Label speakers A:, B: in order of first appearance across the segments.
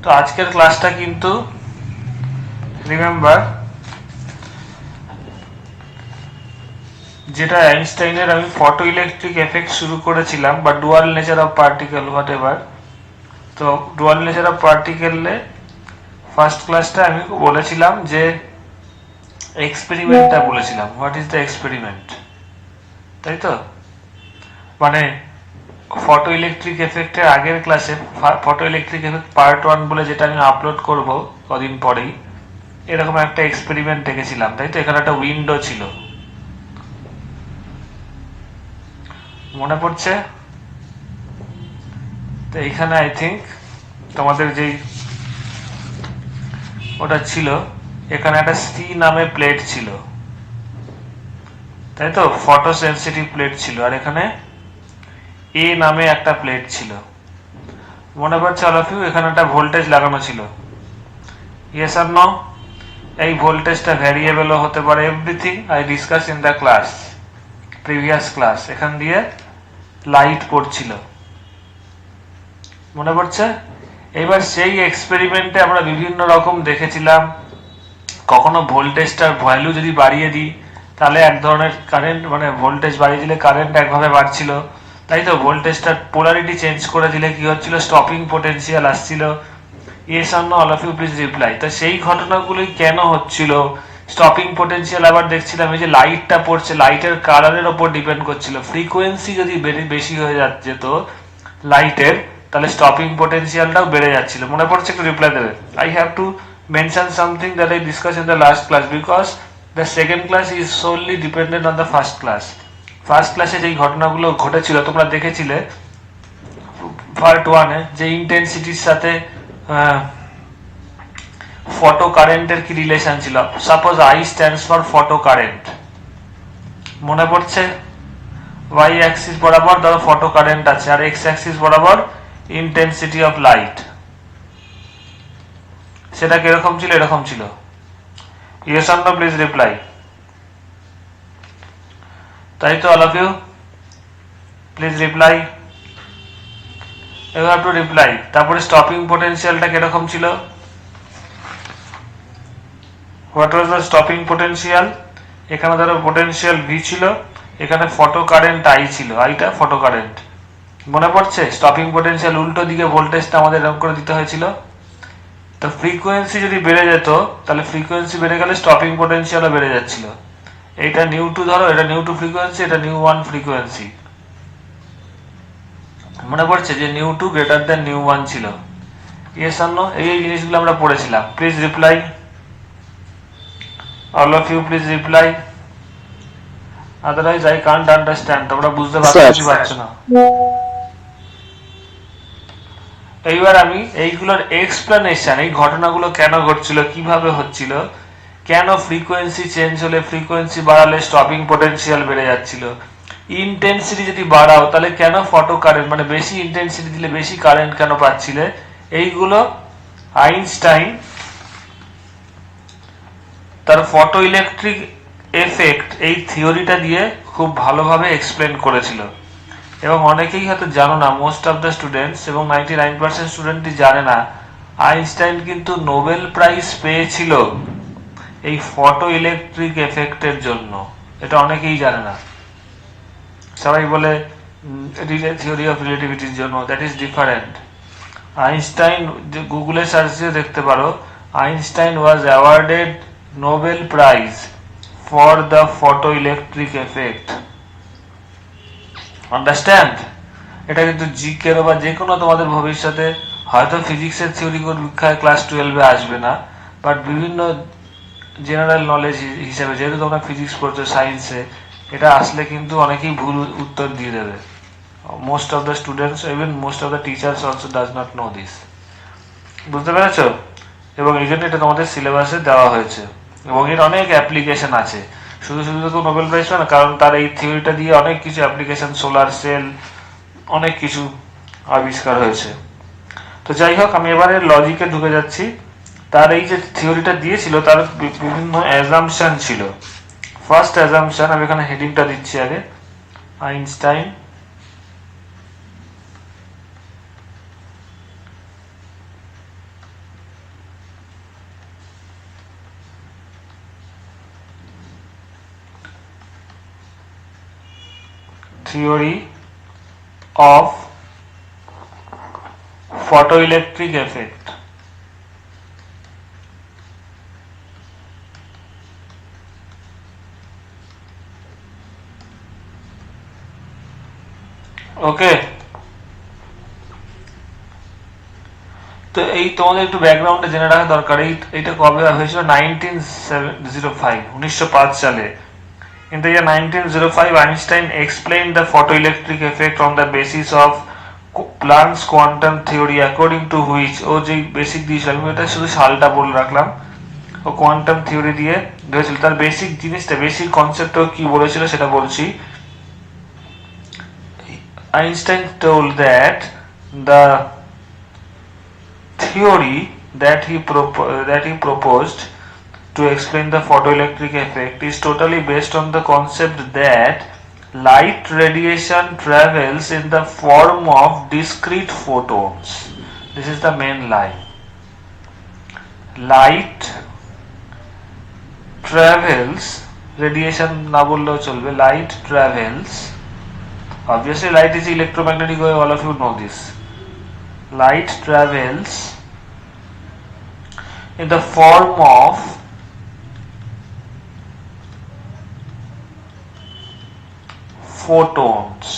A: তো আজকের ক্লাসটা কিন্তু রিমেম্বার যেটা আইনস্টাইনের আমি ফটো ইলেকট্রিক এফেক্ট শুরু করেছিলাম বা dual nature of particle what ever. তো ডুয়াল নেচার অফ পার্টিকেলে ফার্স্ট ক্লাসটা আমি বলেছিলাম যে এক্সপেরিমেন্টটা বলেছিলাম, হোয়াট ইজ দ্য এক্সপেরিমেন্ট, তাই তো? মানে ফটো ইলেকট্রিক এফেক্টের আগের ক্লাসে ফটো ইলেকট্রিক এফেক্ট পার্ট 1 বলে যেটা আমি আপলোড করব কদিন পরেই, এরকম একটা এক্সপেরিমেন্ট দেখেছিলাম, তাই তো? এখানে একটা উইন্ডো ছিল, মনে পড়ছে? তো এখানে আই থিঙ্ক তোমাদের যেই ওটা ছিল, এখানে একটা সি নামে প্লেট ছিল, তাই তো? ফটো সেন্সিটিভ প্লেট ছিল, আর এখানে এ নামে একটা প্লেট ছিল, মনে পড়ছে অল অফ ইউ? এখানে একটা ভোল্টেজ লাগানো ছিল, ইয়েস আর নো? এই ভোল্টেজটা ভ্যারিয়েবলও হতে পারে, everything I discuss in the class, previous class. এখান দিয়ে লাইট পড়ছিল, মনে পড়ছে? এবার সেই এক্সপেরিমেন্টে আমরা বিভিন্ন রকম দেখেছিলাম, কখনো ভোল্টেজটার ভ্যালু যদি বাড়িয়ে দিই তাহলে এক ধরনের কারেন্ট, মানে ভোল্টেজ বাড়িয়ে দিলে কারেন্ট একভাবে বাড়ছিল, তাই তো? ভোল্টেজটার পোলারিটি চেঞ্জ করে দিলে কি হচ্ছিল? স্টপিং পোটেনশিয়াল আসছিল। Yes or no all of you please reply. তো সেই ঘটনাগুলোই কেন হচ্ছিল? স্টপিং পোটেনশিয়াল আবার দেখছিলাম এই যে লাইটটা পড়ছে, লাইটের কালারের ওপর ডিপেন্ড করছিল। ফ্রিকোয়েন্সি যদি বেশি হয়ে যেত লাইটের, তাহলে স্টপিং পোটেনশিয়ালটাও বেড়ে যাচ্ছিল, মনে পড়ছে? একটু রিপ্লাই দেবে। I have to mention something that I discussed in the last class because the second class is solely dependent on the first class. First ক্লাসে যেই ঘটনাগুলো ঘটেছিল তোমরা দেখেছিলে পার্ট 1 এ, যে ইন্টেন্সিটির সাথে ফটো কারেন্টের কি রিলেশন ছিল। Suppose I stands for photocurrent, মনে পড়ছে? ওয়াই অ্যাক্সিস বরাবর ধরো ফটো কারেন্ট আছে, আর এক্স অ্যাক্সিস বরাবর ইন্টেন্সিটি অফ লাইট। সেটা কিরকম ছিল? এরকম ছিল। Yes or no please reply. তাই তো all of you please reply, you have to reply. তারপরে স্টপিং পোটেনশিয়ালটা কিরকম ছিল? What was the stopping potential? এখানে ধরো পোটেনশিয়াল ভি ছিল, এখানে ফটো কারেন্ট আই ছিল, আইটা ফটো কারেন্ট, মনে পড়ছে? স্টপিং পোটেনশিয়াল উল্টো দিকে ভোল্টেজটা আমাদের এরকম করে দিতে হয়েছিল। তো ফ্রিকোয়েন্সি যদি বেড়ে যেত তাহলে ফ্রিকোয়েন্সি বেড়ে গেলে স্টপিং পোটেনশিয়ালও বেড়ে যাচ্ছিল। এটা নিউ টু, ধরো এটা নিউ টু ফ্রিকোয়েন্সি, এটা নিউ 1 ফ্রিকোয়েন্সি, মনে পড়ছে যে nu two greater than nu 1 ছিল। Yes or no? এই জিনিসগুলো আমরা পড়েছিলাম। Please reply, all of you please reply, otherwise I can't understand. তোমরা বুঝতে পারছো কি পারছো না? এইবার আমি এইগুলোর এক্সপ্লেনেশন, এই ঘটনাগুলো কেন ঘটছিল, কিভাবে হচ্ছিল, কেন ফ্রিকোয়েন্সি চেঞ্জ হলে, ফ্রিকোয়েন্সি বাড়ালে স্টপিং পোটেনশিয়াল বেড়ে যাচ্ছিল, ইন্টেন্সিটি যদি বাড়াও তাহলে কেন ফটো কারেন্ট, মানে বেশি ইন্টেন্সিটি দিলে বেশি কারেন্ট কেন পাচ্ছিলে, এইগুলো আইনস্টাইন তার ফটো ইলেকট্রিক এফেক্ট এই থিওরিটা দিয়ে খুব ভালোভাবে এক্সপ্লেন করেছিল। এবং অনেকেই হয়তো জানো না, মোস্ট অফ দ্য স্টুডেন্টস এবং 99% স্টুডেন্টই জানে না, আইনস্টাইন কিন্তু নোবেল প্রাইজ পেয়েছিল এই ফটো ইলেকট্রিক এফেক্টের জন্য। এটা অনেকেই জানে না, সবাই বলে থিওরি অফ রিলেটিভিটির জন্য, দ্যাট ইজ ডিফারেন্ট। আইনস্টাইন, গুগলে সার্চ দিয়ে দেখতে পারো, Einstein was awarded Nobel prize for the photo electric effect. Understand? এটা কিন্তু জিকে বা যে কোনো তোমাদের ভবিষ্যতে হয়তো ফিজিক্সের থিওরি পরীক্ষায় ক্লাস 12-এ আসবে না, বাট বিভিন্ন জেনারেল নলেজ হিসেবে, যেহেতু তোমরা ফিজিক্স পড়ছো সায়েন্সে, এটা আসলে কিন্তু অনেকেই ভুল উত্তর দিয়ে দেবে। Most of the students, even most of the teachers also does not know this. বুঝতে পেরেছ? এবং এই জন্য এটা তোমাদের সিলেবাসে দেওয়া হয়েছে, এবং এর অনেক অ্যাপ্লিকেশন আছে। শুধু শুধু তো নোবেল প্রাইজ না, কারণ তার এই থিওরিটা দিয়ে অনেক কিছু অ্যাপ্লিকেশন, সোলার সেল, অনেক কিছু আবিষ্কার হয়েছে। তো যাই হোক, আমি এবারে লজিকে ঢুকে যাচ্ছি। তার এই যে থিওরিটা দিয়েছিল তার বিভিন্ন অ্যাজাম্পশন ছিল। ফার্স্ট অ্যাজাম্পশন, আমি এখানে হেডিংটা দিচ্ছি আগে, Einstein theory of photoelectric effect. ওকে, তো এই তোমাদের একটু ব্যাকগ্রাউন্ডে জেনে রাখা দরকার। এইটা কবে হয়েছিল? 1905 সালে। In the year 1905, Einstein explained the photoelectric effect on the basis of Planck's quantum theory, according to which ও যে বেসিক দিয়েছিল, আমি এটা শুধু সালটা বলে রাখলাম, ও কোয়ান্টাম থিওরি দিয়ে ধরেছিল। তার বেসিক জিনিসটা, বেসিক কনসেপ্টটা কি বলেছিল সেটা বলছি। Einstein told that the theory that he proposed to explain the photoelectric effect is totally based on the concept that light radiation travels in the form of discrete photons. This is the main line. Light travels, radiation na bolleo cholbe, light travels, obviously light is electromagnetic wave, all of you know this. Light travels in the form of photons.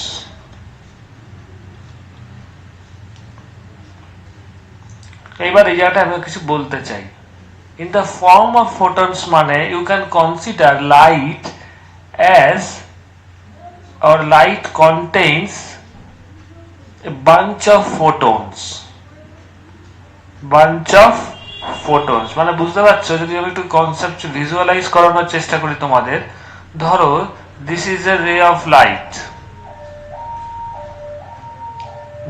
A: এবার এই জায়গাটা আমি কিছু বলতে চাই। In the form of photons মানে you can consider light as, or light contains a bunch of photons. মানে বুঝতে পারছো? যদি আমি একটু কনসেপ্ট ভিজুয়ালাইজ করানোর চেষ্টা করি তোমাদের, ধরো this is a ray of light,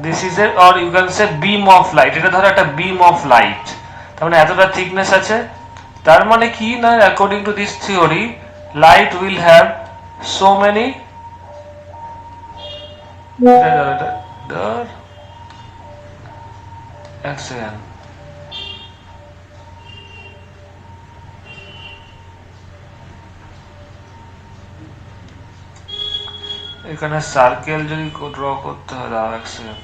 A: this is a, or you can say beam of light, এটা ধরো একটা beam of light, তার মানে এতটা থিকনেস আছে। তার মানে কি না, according to this theory light will have so many excellent, এখানে সার্কেল যদি ড্র করতে হয়, দাও এক সেকেন্ড।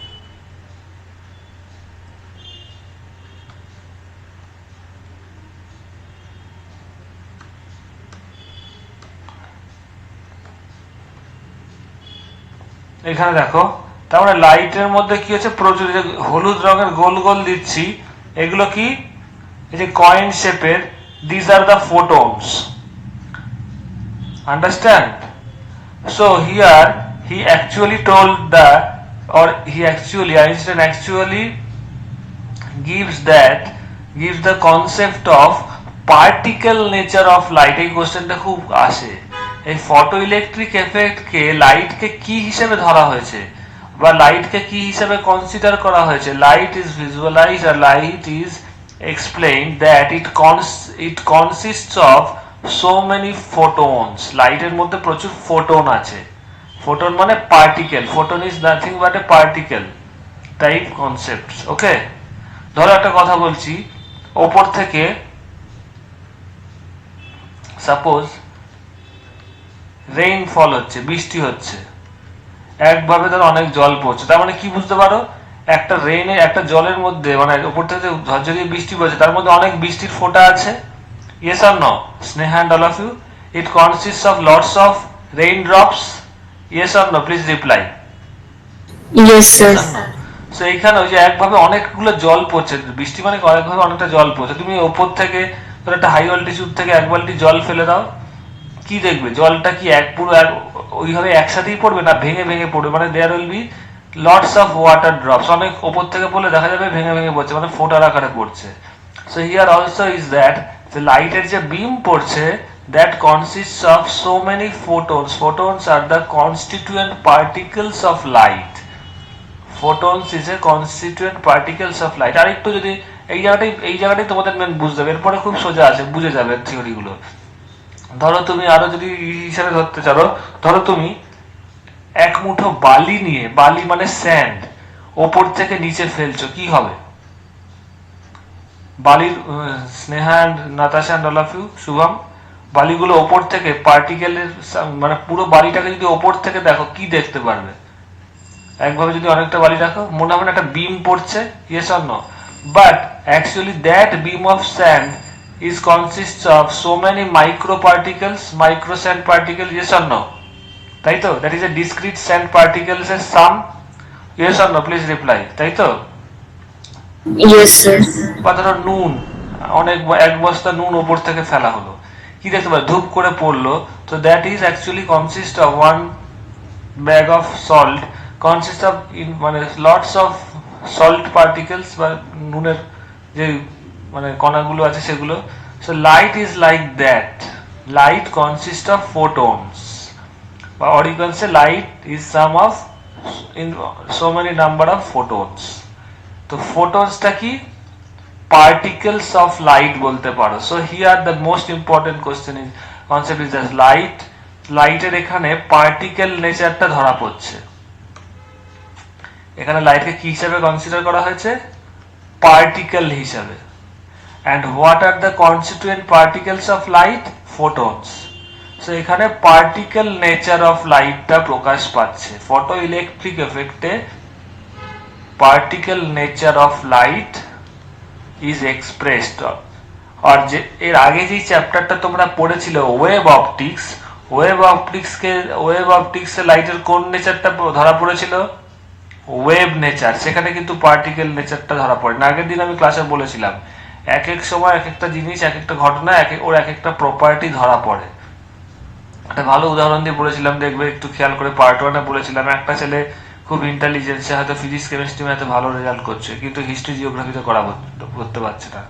A: এখানে দেখো, তার মানে লাইটের মধ্যে কি হচ্ছে, প্রচুর হলুদ রঙের গোল গোল দিচ্ছি, এগুলো কি, এই যে কয়েন শেপের, this are the photons, understand? So here he actually told the, or Einstein actually gives the concept of particle nature of light. এই কোশ্চেনটা খুব আসে। এই ফটো ইলেকট্রিক এফেক্ট কে, লাইট কে কি হিসেবে ধরা হয়েছে বা লাইট কে কি হিসেবে কনসিডার করা হয়েছে? লাইট ইজ ভিজুয়ালাইজ, আর light is explain that it consists of so many photons. লাইটের মধ্যে প্রচুর ফোটন আছে। ফোটন মানে particle, photon is nothing but a particle type concepts. Okay, ধরো একটা কথা বলছি, ওপর থেকে সাপোজ রেইনফল হচ্ছে, বৃষ্টি হচ্ছে, একভাবে ধরো অনেক জল পড়ছে, তার মানে কি বুঝতে পারো, একটা রেইনে, একটা জলের মধ্যে, মানে উপর থেকে ঝরঝরে বৃষ্টি পড়ছে, তার মধ্যে অনেক বৃষ্টির ফোঁটা আছে। Yes or no? Sneha and all of you, it consists of lots of raindrops. Yes or no? Please reply.
B: Yes, sir.
A: Yes or no? So এইখানে ওই যে একভাবে অনেকগুলো জল পড়ছে, বৃষ্টি মানে অনেকভাবে অনেকটা জল পড়ছে, তুমি ওপর থেকে একটা হাই অল্টিটিউড থেকে এক বালতি জল ফেলে দাও, কি দেখবে জলটা কি এক পুরো ওইভাবে একসাথেই পড়বে না, ভেঙে ভেঙে পড়বে, মানে there will be lots of water drops, অনেক ওপর থেকে পড়লে দেখা যাবে ভেঙে ভেঙে পড়ছে, মানে ফোঁটার আকারে পড়ছে। So here also is that the লাইটের যে বিম পড়ছে, that consists of so many photons. Photons are the constituent particles of light. Photons is a constituent particles of light. আর একটু যদি এই জায়গাটাই তোমাদের মেন বুঝতে হবে, এরপরে খুব সোজা আছে, বুঝে যাবে থিওরি গুলো। ধরো তুমি আরো যদি হিসাবে ধরতে চাও, ধরো তুমি এক মুঠো বালি নিয়ে, বালি মানে স্যান্ড, ওপর থেকে নিচে ফেলছো, কি হবে? বালির, Sneha and Natasha and all of you, Shubham, বালিগুলো ওপর থেকে পার্টিকেলের মানে পুরো বাড়িটাকে যদি ওপর থেকে দেখো কি দেখতে পারবে? একভাবে যদি অনেকটা বালি রাখো মনে হবে একটা বিম পড়ছে, yes or no? But actually that beam of sand is consists of so many micro particles, micro sand particles, yes or no? তাই তো? That is a discrete sand particles এর sum, yes or no? Please reply. তাই তো?
B: Yes, sir.
A: বা ধরো নুন, এক বস্তা নুন ওপর থেকে ফেলা হলো, কি দেখতে পাবে? ধূপ করে পড়লো। তো that is actually consist of one bag of salt, consist of মানে লটস অফ সল্ট পার্টিকেলস বা নুনের যে মানে কণাগুলো আছে সেগুলো। So light is like that, light consist of photons, or you can say light is sum of in so many number of photons. তো photonsটা কি? particles of light বলতে পারো। so here the most important question is concept is as লাইটের এখানে particle নেচারটা ধরা পড়ছে। এখানে লাইটকে কি হিসাবে কনসিডার করা হয়েছে? পার্টিকেল হিসাবে। and what are the constituent particles of light? photons. so এখানে পার্টিকেল নেচার অফ লাইটটা প্রকাশ পাচ্ছে। ফটো ইলেকট্রিক এফেক্টে particle nature of light is expressed. আর যে এর আগে যে চ্যাপ্টারটা তোমরা পড়েছিলে ওয়েভ অপটিক্স, ওয়েভ অপটিক্সে লাইটের কোন নেচারটা ধরা পড়েছিল? Wave nature. সেখানে কিন্তু পার্টিকেল নেচারটা ধরা পড়ে না। আগের দিন আমি ক্লাসে বলেছিলাম এক এক সময় এক একটা জিনিস, এক একটা ঘটনা, ওর এক একটা প্রপার্টি ধরা পড়ে। একটা ভালো উদাহরণ দিয়ে বলেছিলাম, দেখবে একটু খেয়াল করে। পার্ট 1-এ বলেছিলাম একটা ছেলে খুব ইন্টেলিজেন্ট, সে হয়তো ফিজিক্স কেমিস্ট্রি ম্যাথে ভালো রেজাল্ট করছে কিন্তু হিস্ট্রি জিওগ্রাফিতে করতে পারছে না।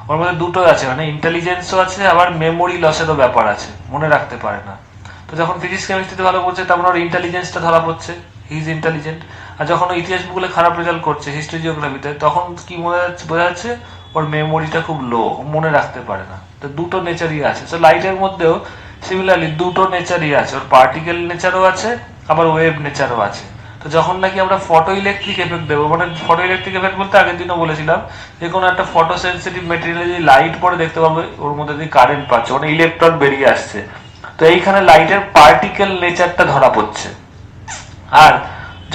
A: ওর মধ্যে দুটো আছে, মানে ইন্টেলিজেন্সও আছে আবার মেমোরি লসেরও ব্যাপার আছে, মনে রাখতে পারে না। তো যখন ফিজিক্স কেমিস্ট্রিতে ভালো করছে তখন ওর ইন্টেলিজেন্সটা ধরা পড়ছে, হি ইজ ইন্টেলিজেন্ট। আর যখন ইতিহাস ভূগোলে খারাপ রেজাল্ট করছে হিস্ট্রি জিওগ্রাফিতে, তখন কি বোঝা যাচ্ছে? ওর মেমোরিটা খুব লো, মনে রাখতে পারে না। তো দুটো নেচারই আছে। তো লাইটের মধ্যেও সিমিলারলি দুটো নেচারই আছে, ওর পার্টিকেল নেচারও আছে আবার ওয়েভ নেচারও আছে। তো যখন নাকি আমরা ফটো ইলেকট্রিক এফেক্ট দেবো, মানে ফটো ইলেকট্রিক এফেক্ট বলতে আগের দিনও বলেছিলাম যে কোনো একটা ফটো সেন্সিটিভ মেটেরিয়ালে যদি লাইট পড়ে দেখতে পাবে ওর মধ্যে যদি কারেন্ট পাচ্ছে, মানে ইলেকট্রন বেরিয়ে আসছে। তো এইখানে লাইটের পার্টিকেল নেচারটা ধরা পড়ছে। আর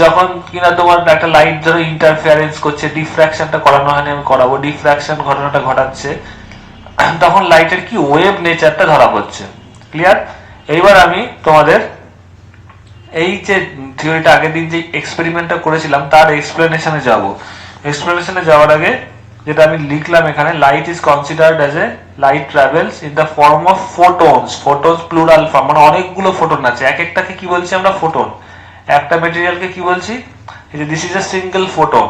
A: যখন কিনা তোমার একটা লাইট ধরো ইন্টারফিয়ারেন্স করছে, ডিফ্র্যাকশনটা করানো হয়নি, আমি করাবো, ডিফ্র্যাকশন ঘটনাটা ঘটাচ্ছে, তখন লাইটের কি ওয়েভ নেচারটা ধরা পড়ছে। ক্লিয়ার? এইবার আমি তোমাদের এই যে থিওরিটা আগের দিন যে এক্সপেরিমেন্টটা করেছিলাম তার এক্সপ্লেনেশনে যাব। এক্সপ্লেনেশনে যাওয়ার আগে যেটা আমি লিখলাম এখানে, light is considered as a light travels in the form of photons. Photons plural form, মানে অনেকগুলো ফোটন আছে। এক একটাকে কি বলছি আমরা? ফোটন। একটা মেটেরিয়ালকে কি বলছি? এই যে this is a single photon,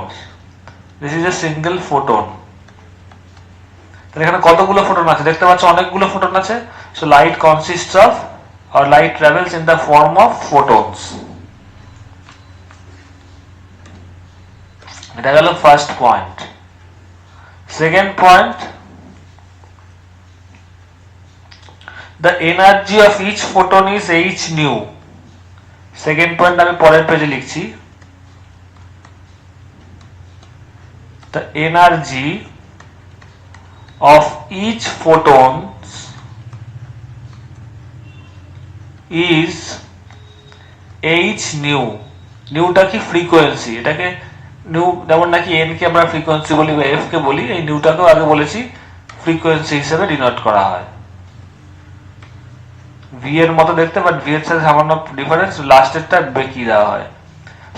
A: this is a single photon. তাহলে এখানে কতগুলো ফোটন আছে দেখতে পাচ্ছ? অনেকগুলো ফোটন আছে। So light consists of or light travels in the form of photons. এটা গেল first point. Second point, the energy of each photon is h nu. Second point আমি পরের পেজে লিখছি, the energy of each photon is h nu. নিউটা কি? Frequency. এটাকে new, যেমন নাকি এন কে আমরা ফ্রিকোয়েন্সি বলি বা এফ কে বলি, এই নিউটাকেও আগে বলেছি ফ্রিকোয়েন্সি হিসেবে ডিনোট করা হয়। ভি এর মতো দেখতে, বাট ভি এর সাথে সামান্য ডিফারেন্স, লাস্টেরটা বেঁকিয়ে দেওয়া হয়।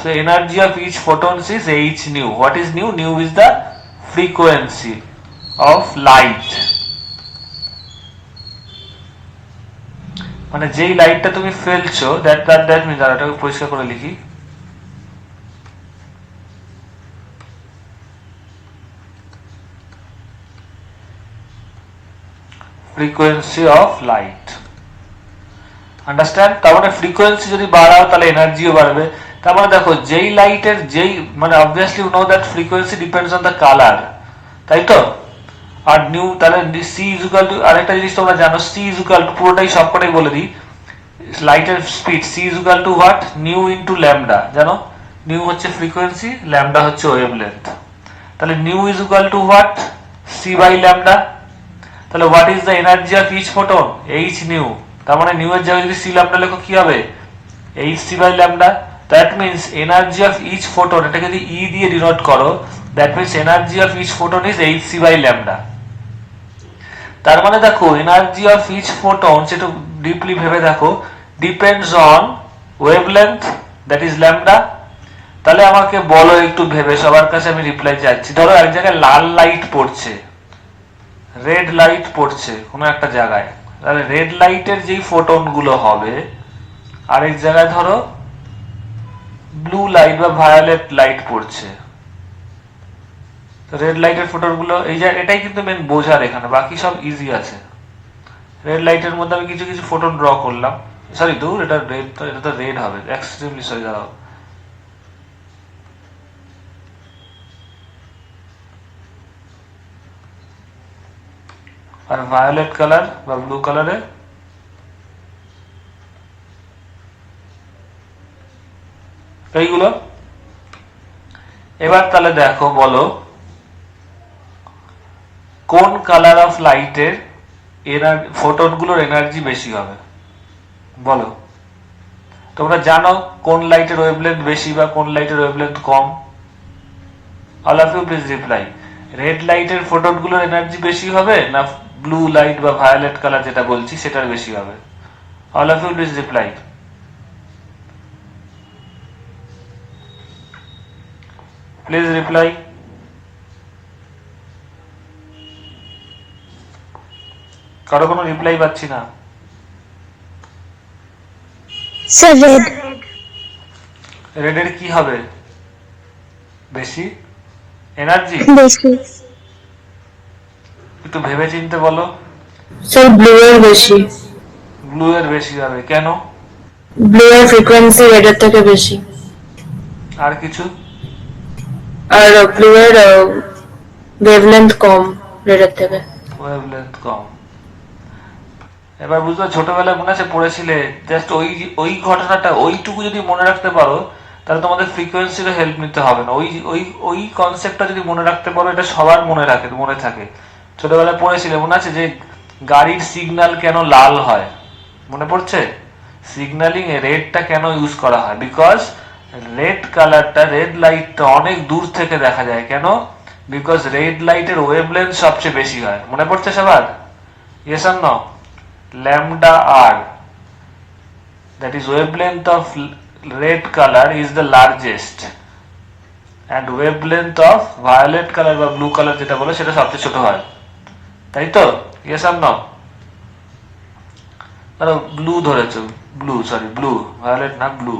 A: So energy of each photons is h nu. What is nu? Nu is the frequency of light. মানে যেই লাইটটা তুমি ফেলছো, দ্যাট মিন্স, আর এটাকে পরিষ্কার করে লিখি, ফ্রিকোয়েন্সি অফ লাইট। আন্ডারস্ট্যান্ড? তার মানে ফ্রিকোয়েন্সি যদি বাড়াও তাহলে এনার্জিও বাড়বে। তার মানে দেখো যেই লাইটের যেই, মানে obviously you know that frequency depends on the colour, তাই তো? আর নিউ, তাহলে সি ইজ ইকুয়াল টু, আরেকটা জিনিস তোমরা জানো, সি ইজ ইকুয়াল টু, পুরোটাই সবকটাই বলে দিই, লাইটের speed, c is equal to what? Nu into lambda. জানো নিউ হচ্ছে ফ্রিকোয়েন্সি, ল্যামডা হচ্ছে ওয়েভলেন্থ। তাহলে nu is equal to what? C by lambda. তাহলে what is the energy of each photon? H nu. তার মানে নিউ এর জায়গায় যদি সি ল্যাম্ডা লেখো কি হবে? H C by lambda. That means energy of each photon, এটাকে যদি ই দিয়ে ডিনোট করো, that means energy of each photon is h C by lambda. তার মানে দেখো এনার্জি অফ ইচ ফোটন, সেটা ডিপলি ভেবে দেখো, depends on wavelength, that is lambda. তাহলে আমাকে বলো একটু ভেবে, সবার কাছে আমি রিপ্লাই চাচ্ছি। ধরো এক জায়গায় লাল লাইট পড়ছে, রেড লাইট পড়ছে কোনো একটা জায়গায়, তাহলে রেড লাইটের যেই ফোটন গুলো হবে, আরেক জায়গায় ধরো ব্লু লাইট বা ভায়োলেট লাইট পড়ছে, রেড লাইটের ফোটন গুলো এই যে, এটাই কিন্তু মেন বোঝার এখানে, বাকি সব ইজি আছে। রেড লাইটের মধ্যে আমি কিছু কিছু ফোটন ড্র করলাম, সরি দূর, এটা রেড, এটা তো রেড হবে, এক্সট্রিমলি সরি, দাঁড়াও। আর ভায়োলেট কালার বা ব্লু কালারে এইগুলো। এবার তাহলে দেখো, বলো কোন কালার অফ লাইটের ফোটন গুলোর এনার্জি বেশি হবে? বলো, তোমরা জানো কোন লাইটের ওয়েভলেন্থ বেশি বা কোন লাইটের ওয়েভলেন্থ কম? All of you please reply. Red লাইটের ফোটন গুলোর এনার্জি বেশি হবে না ব্লু লাইট বা ভায়োলেট কালার যেটা বলছি সেটার বেশি হবে? All of you please reply. Please reply. কারো কোনো রিপ্লাই পাচ্ছি না।
B: Sir red.
A: রেডের কি হবে বেশি এনার্জি?
B: বেশি।
A: একটু ভেবে চিনতে বলো।
B: স্যার ব্লু এর বেশি।
A: ব্লু এর বেশি হবে কেন?
B: ব্লু এর ফ্রিকোয়েন্সি রেড এর থেকে বেশি।
A: আর কিছু?
B: আর ব্লু এর ওয়েভলেন্থ কম রেড এর থেকে।
A: ওয়েভলেন্থ কম। এবার বুঝলো, ছোটবেলায় মনে আছে পড়েছিলে, জাস্ট ওই ওই ঘটনাটা ওইটুকু যদি মনে রাখতে পারো, তাহলে তোমাদের ফ্রিকোয়েন্সিরও হেল্প নিতে হবে না। ওই ওই ওই কনসেপ্টটা যদি মনে রাখতে পারো, এটা সবার মনে থাকে। ছোটবেলায় পড়েছিলে মনে আছে যে গাড়ির সিগন্যাল কেন লাল হয়? মনে পড়ছে? সিগন্যালিং এ রেডটা কেন ইউজ করা হয়? বিকজ রেড কালারটা, রেড লাইটটা অনেক দূর থেকে দেখা যায়। কেন? বিকজ রেড লাইটের ওয়েভলেন্থ সবচেয়ে বেশি হয়। মনে পড়ছে সবার? Yes or no? lambda r, that is wavelength of red color is the largest and wavelength of violet color বা blue color যেটা বলে সেটা সবচেয়ে ছোট হয়, তাই তো? yes or no? ধরো ব্লু ধরেছো, ব্লু, ভায়োলেট না, ব্লু।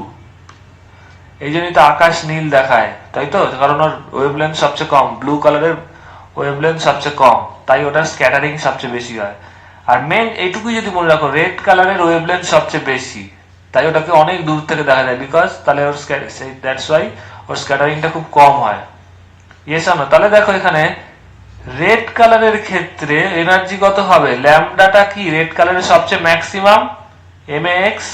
A: এই জন্যই তো আকাশ নীল দেখায়, তাই তো? কারণ ওর ওয়েভলেন্থ সবচেয়ে কম, ব্লু কালারের ওয়েভলেন্থ সবচেয়ে কম, তাই ওটার স্ক্যাটারিং সবচেয়ে বেশি হয়। আর মেন এইটুকুই যদি মনে রাখো, রেড কালারের ওয়েভলেন্থ সবচেয়ে বেশি, তাই ওটাকে অনেক দূর থেকে দেখা যায়, বিকজ তাহলে ওর দ্যাটস ওয়াই ওর স্ক্যাটারিংটা খুব কম হয়। Yes or no? তাহলে দেখো এখানে রেড কালারের ক্ষেত্রে এনার্জি কত হবে? ল্যামডাটা কি রেড কালারের সবচেয়ে ম্যাক্সিমাম, এমএএক্স।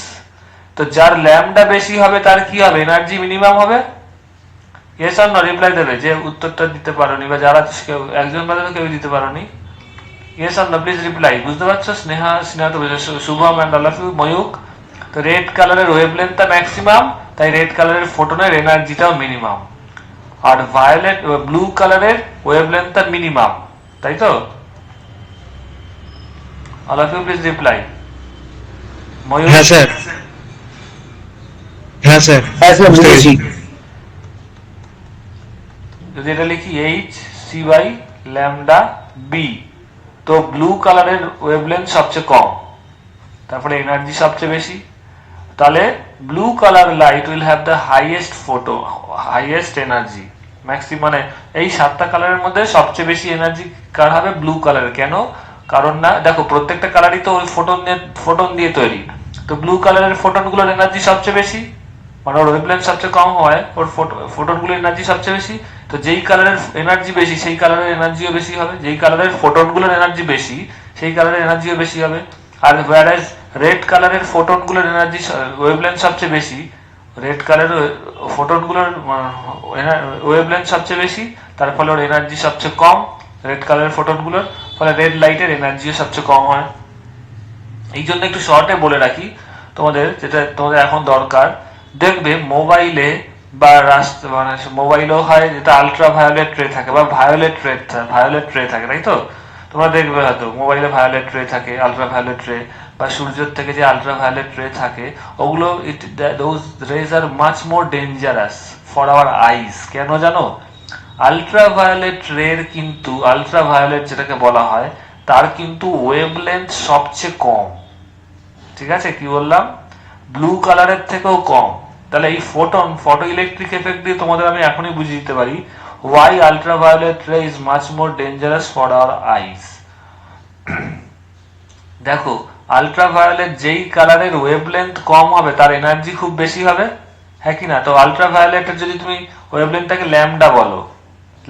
A: তো যার ল্যামডা বেশি হবে তার কি হবে? এনার্জি মিনিমাম হবে। Yes or no? রিপ্লাই দেবে যে উত্তরটা দিতে পারোনি, বা যারা কেউ একজন বাদে কেউ দিতে পারোনি। Yes or no? Please reply. বুঝতে পারছো? স্নেহা তো Shubham and all of you, Mayuk. তো রেড কালারের ওয়েভলেন্থটা ম্যাক্সিমাম, তাই রেড কালারের ফোটনের এনার্জিটাও মিনিমাম। আর ভায়োলেট ব্লু কালারের ওয়েভলেন্থটা মিনিমাম, তাই তো? All of you please reply. Mayuk?
C: হ্যাঁ স্যার, হ্যাঁ স্যার, বুঝেছি।
A: যদি এটা লিখি H C by lambda B, তো ব্লু কালারের ওয়েভলেন্থ সবচেয়ে কম, তারপরে এনার্জি সবচেয়ে বেশি। তাহলে blue colour light will have the highest energy maximum. মানে এই 7টা কালারের মধ্যে সবচেয়ে বেশি এনার্জি কার হবে? ব্লু কালারের। কেন? কারণ না, দেখো প্রত্যেকটা কালারই তো ওই ফোটন দিয়ে তৈরি, তো ব্লু কালারের ফোটন গুলোর এনার্জি সবচেয়ে বেশি, মানে ওর ওয়েভলেন্থ সবচেয়ে কম হয়, ওর ফোটন গুলোর এনার্জি সবচেয়ে বেশি। তো যেই কালারের এনার্জি বেশি সেই কালারের এনার্জিও বেশি হবে, যেই কালারের ফোটন গুলোর এনার্জি বেশি সেই কালারের এনার্জিও বেশি হবে। আর whereas রেড কালারের ফোটন গুলোর এনার্জি ওয়েভলেন্থ সবচেয়ে বেশি, রেড কালারের ফোটন গুলোর ওয়েভলেন্থ সবচেয়ে বেশি, তার ফলে ওর এনার্জি সবচেয়ে কম রেড কালারের ফোটন গুলোর। ফলে রেড লাইটের এনার্জিও সবচেয়ে কম হয়। এই জন্য একটু শর্টে বলে রাখি তোমাদের, যেটা তোমাদের এখন দরকার, দেখবে মোবাইলে বা মানে মোবাইলেও হয় যেটা আলট্রা ভায়োলেট রে থাকে বা ভায়োলেট রে থাকে, তাই তো? তোমরা দেখবে হয়তো মোবাইলে ভায়োলেট রে থাকে, আলট্রা ভায়োলেট রে, বা সূর্যের থেকে যে আলট্রা ভায়োলেট রে থাকে, ওগুলো those raise R much more dangerous for our eyes. কেন জানো? আলট্রা ভায়োলেট রের কিন্তু, আলট্রা ভায়োলেট যেটাকে বলা হয়, তার কিন্তু ওয়েভলেন্থ সবচেয়ে কম। ঠিক আছে, কি বললাম? ব্লু কালারের থেকেও কম। তাহলে এই ফটো ইলেকট্রিক এফেক্ট দিয়ে তোমাদের আমি এখনই বুঝিয়ে দিতে পারি ওয়াই আলট্রাভায়োলেট রে is much more dangerous for our eyes. দেখো, আলট্রাভায়োলেট যেই কালারের ওয়েভলেন্থ কম হবে তার এনার্জি খুব বেশি হবে, হ্যাঁ কি না? তো আলট্রাভায়োলেটের যদি তুমি ওয়েভলেন্থটাকে ল্যামডা বলো,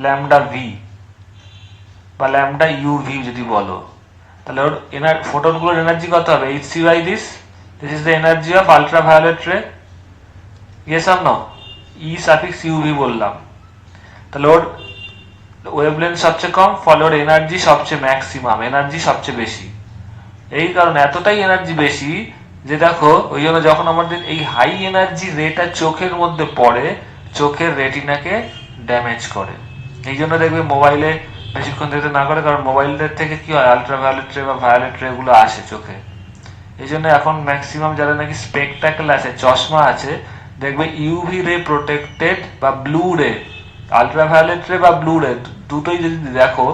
A: ল্যামডা ভি বা ল্যামডা ইউভি যদি বলো, তাহলে ওর ফোটনগুলোর এনার্জি কত হবে? hc by this is the energy of ultraviolet ray. Yes or no? E suffix UV বললাম। তাহলে ওর ওয়েভলেন্থ সবচেয়ে কম, ফলে ওর এনার্জি সবচেয়ে ম্যাক্সিমাম, এনার্জি সবচেয়ে বেশি। এই কারণে এতটাই এনার্জি বেশি যে দেখো, ওই জন্য যখন আমাদের এই হাই এনার্জি রেটা চোখের মধ্যে পড়ে, চোখের রেটিনাকে ড্যামেজ করে। এই জন্য দেখবে মোবাইলে বেশিক্ষণ দেখতে না করে, কারণ মোবাইলের থেকে কি হয়, আলট্রাভায়োলেট রে বা ভায়োলেট রে গুলো আসে চোখে। এই জন্য এখন ম্যাক্সিমাম যারা নাকি স্পেকটাকেল আছে, চশমা আছে, দেখবে ইউভি রে প্রোটেক্টেড বা ব্লু রে, আলট্রাভায়োলেট রে বা ব্লু রে দুটোই যদি দেখো,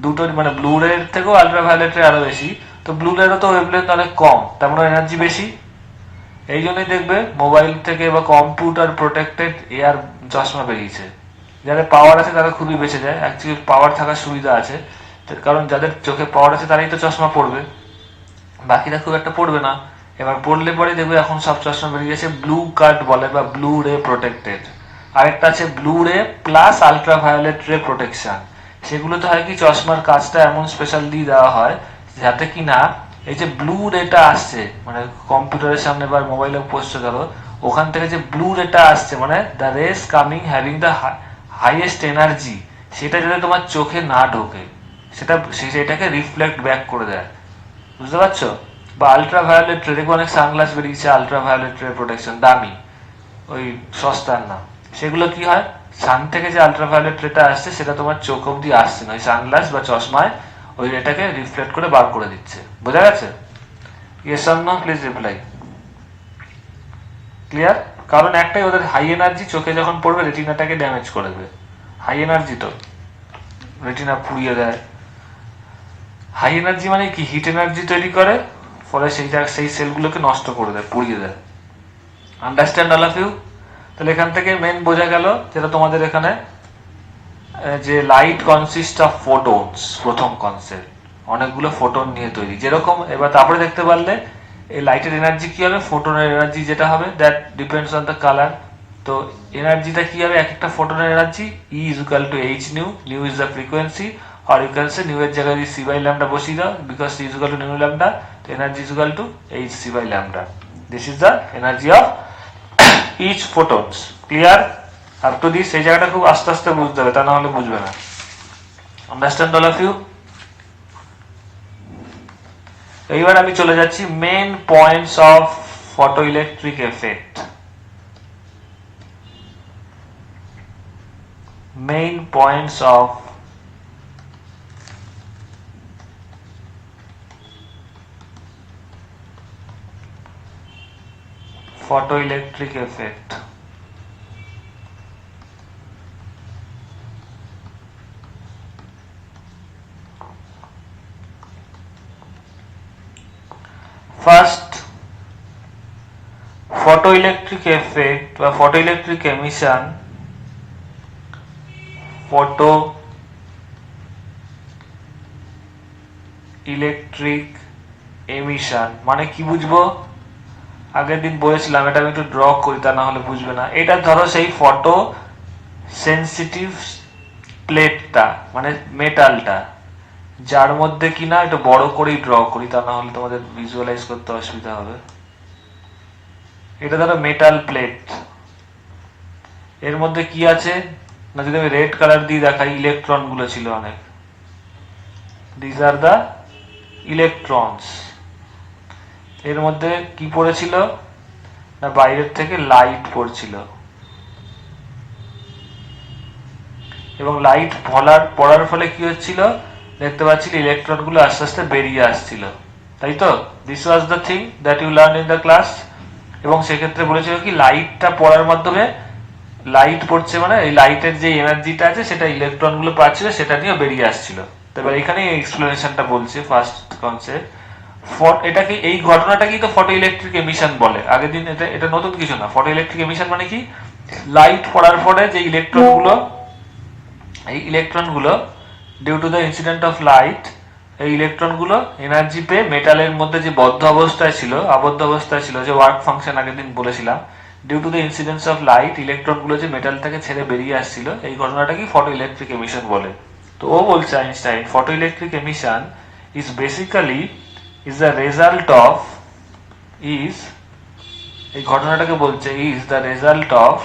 A: দুটোর মানে ব্লু রে থেকেও আলট্রাভায়োলেট রে আরো বেশি। তো ব্লু রেরও তো ওয়েভলেন্থ অনেক কম, তার মানে এনার্জি বেশি। এই জন্যই দেখবে মোবাইল থেকে বা কম্পিউটার প্রোটেক্টেড এয়ার চশমা বেরিয়েছে। যাদের পাওয়ার আছে তারা খুবই বেঁচে যায়, অ্যাকচুয়ালি পাওয়ার থাকার সুবিধা আছে, কারণ যাদের চোখে পাওয়ার আছে তারাই তো চশমা পড়বে, বাকিরা খুব একটা পড়বে না। এবার পড়লে পরে দেখবে এখন সব চশমা বেরিয়ে গেছে ব্লু কাট বলে বা ব্লু রে প্রোটেক্টেড। আরেকটা আছে ব্লু রে প্লাস আলট্রাভায়োলেট রে প্রোটেকশন। সেগুলোতে হয় কি, চশমার কাজটা এমন স্পেশাল দিয়ে দেওয়া হয় যাতে কি না এই যে ব্লু রেটা আসছে, মানে কম্পিউটারের সামনে বা মোবাইলে পোস্ট গেল, ওখান থেকে যে ব্লু রেটা আসছে, মানে the race coming having the highest energy, সেটা যাতে তোমার চোখে না ঢোকে, সেটাকে রিফ্লেক্ট ব্যাক করে দেয়। বুঝতে পারছো? বা আলট্রাভায়োলেট রে, দেখো অনেক সানগ্লাস বেরিয়েছে আলট্রাভায়োলেট রে প্রোটেকশন, দামি, ওই সস্তার না। সেগুলো কি হয়, সান থেকে যে আলট্রাভায়োলেট রেটা আসছে সেটা তোমার চোখ অব্দি আসছে না, ওই সানগ্লাস বা চশমায় ওই রেটাকে রিফ্লেক্ট করে বার করে দিচ্ছে। বোঝা গেছে? Yes or no please reply. Clear? কারণ একটাই, ওদের হাই এনার্জি চোখে যখন পড়বে রেটিনাটাকে ড্যামেজ করে দেবে। হাই এনার্জি তো রেটিনা পুড়িয়ে দেয়। হাই এনার্জি মানে কি, হিট এনার্জি তৈরি করে, ফলে সেই সেলগুলোকে নষ্ট করে দেয়, পুড়িয়ে দেয়। Understand all of you? তাহলে এখান থেকে মেন বোঝা গেল যেটা তোমাদের এখানে, যে লাইট কনসিস্ট অফ ফোটনস, প্রথম কনসেপ্ট, অনেকগুলো ফোটন নিয়ে তৈরি। যেরকম এবার তারপরে দেখতে পারলে এই লাইটের এনার্জি কি হবে, ফোটনের এনার্জি যেটা হবে, that depends on the colour. তো এনার্জিটা কি হবে, এক একটা ফোটনের energy E is equal to h nu, nu is the frequency, আর ইউ ক্যান সে নিউ এর জায়গায় যদি সি বাই ল্যামডা বসিয়ে দাও, because c is equal to nu lambda, তো energy is equal to h C by lambda. This is the energy of each photons. Clear? Up to this এই জায়গাটা খুব আস্তে আস্তে বুঝতে হবে, তা না হলে বুঝবে না। Understand all of you? এইবার আমি চলে যাচ্ছি main points of photoelectric effect. Main points of photoelectric effect. First, photoelectric effect বা photoelectric emission, photoelectric emission মানে কি বুঝবো? আগের দিন বলেছিলাম, এটা আমি একটু ড্র করি, তা না হলে বুঝবে না। এটা ধরো সেই ফটো সেন্সিটিভ প্লেটটা, মানে মেটালটা, যার মধ্যে কিনা একটু বড় করেই ড্র করি, তা না হলে তোমাদের ভিজুয়ালাইজ করতে অসুবিধা হবে। এটা ধরো মেটাল প্লেট, এর মধ্যে কি আছে না, যদি আমি রেড কালার দিয়ে দেখাই, ইলেকট্রন গুলো ছিল অনেক, দিস আর দ্য ইলেকট্রনস। এর মধ্যে কি পড়েছিল না বাইরের থেকে লাইট পড়ছিল, এবং লাইট পড়ার ফলে কি হচ্ছিল দেখতে পাচ্ছিল ইলেকট্রন গুলো আস্তে আস্তে বেরিয়ে আসছিল, তাই তো? This was the thing that you learn in the class. এবং সেক্ষেত্রে বলেছিল কি লাইটটা পড়ার মাধ্যমে, লাইট পড়ছে মানে এই লাইটের যে এনার্জিটা আছে সেটা ইলেকট্রন গুলো পাচ্ছিল, সেটা নিয়ে বেরিয়ে আসছিল। এবার এখানে এক্সপ্লেনেশনটা বলছে ফার্স্ট কনসেপ্ট। এটা কি, এই ঘটনাটাকেই তো ফটো ইলেকট্রিক এমিশন বলে। আগের দিন এটা নতুন কিছু না। ফটো ইলেকট্রিক এমিশন মানে কি, লাইট পড়ার পরে যে ইলেকট্রন গুলো due to the incident of light, এই ইলেকট্রন গুলো এনার্জি পেয়ে মেটালের মধ্যে যে আবদ্ধ অবস্থায় ছিল, যে ওয়ার্ক ফাংশন আগের দিন বলেছিলাম, due to the incidence of light electron গুলো যে মেটাল থেকে ছেড়ে বেরিয়ে আসছিল, এই ঘটনাটাকে ফটো ইলেকট্রিক এমিশন বলে। তো ও বলছে Einstein, photo electric emission is basically is the result of is এই ঘটনাটাকে বলছে is the result of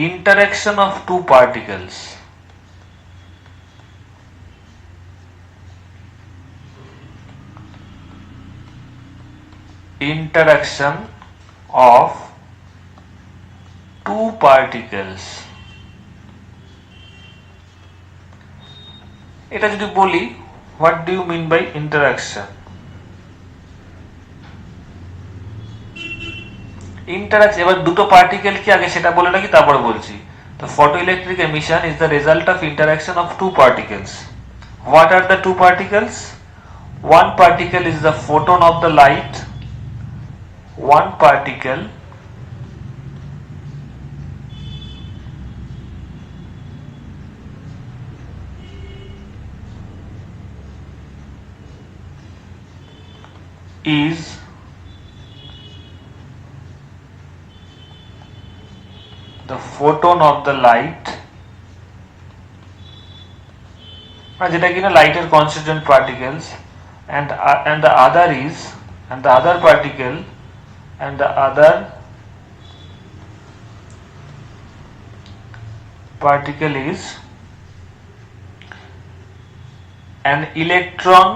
A: interaction of two particles, interaction of two particles। এটা যদি বলি, what do you mean by interaction? এবার দুটো পার্টিকেল কি আগে সেটা বলে রাখি, তারপরে বলছি। তো photoelectric emission is the result of interaction of two particles. What are the two particles? One particle is the photon of the light, one particle is the photon of the light, যেটা কিনা লাইটের constituent particles, and the other is, and the other particle, and the other particle is an electron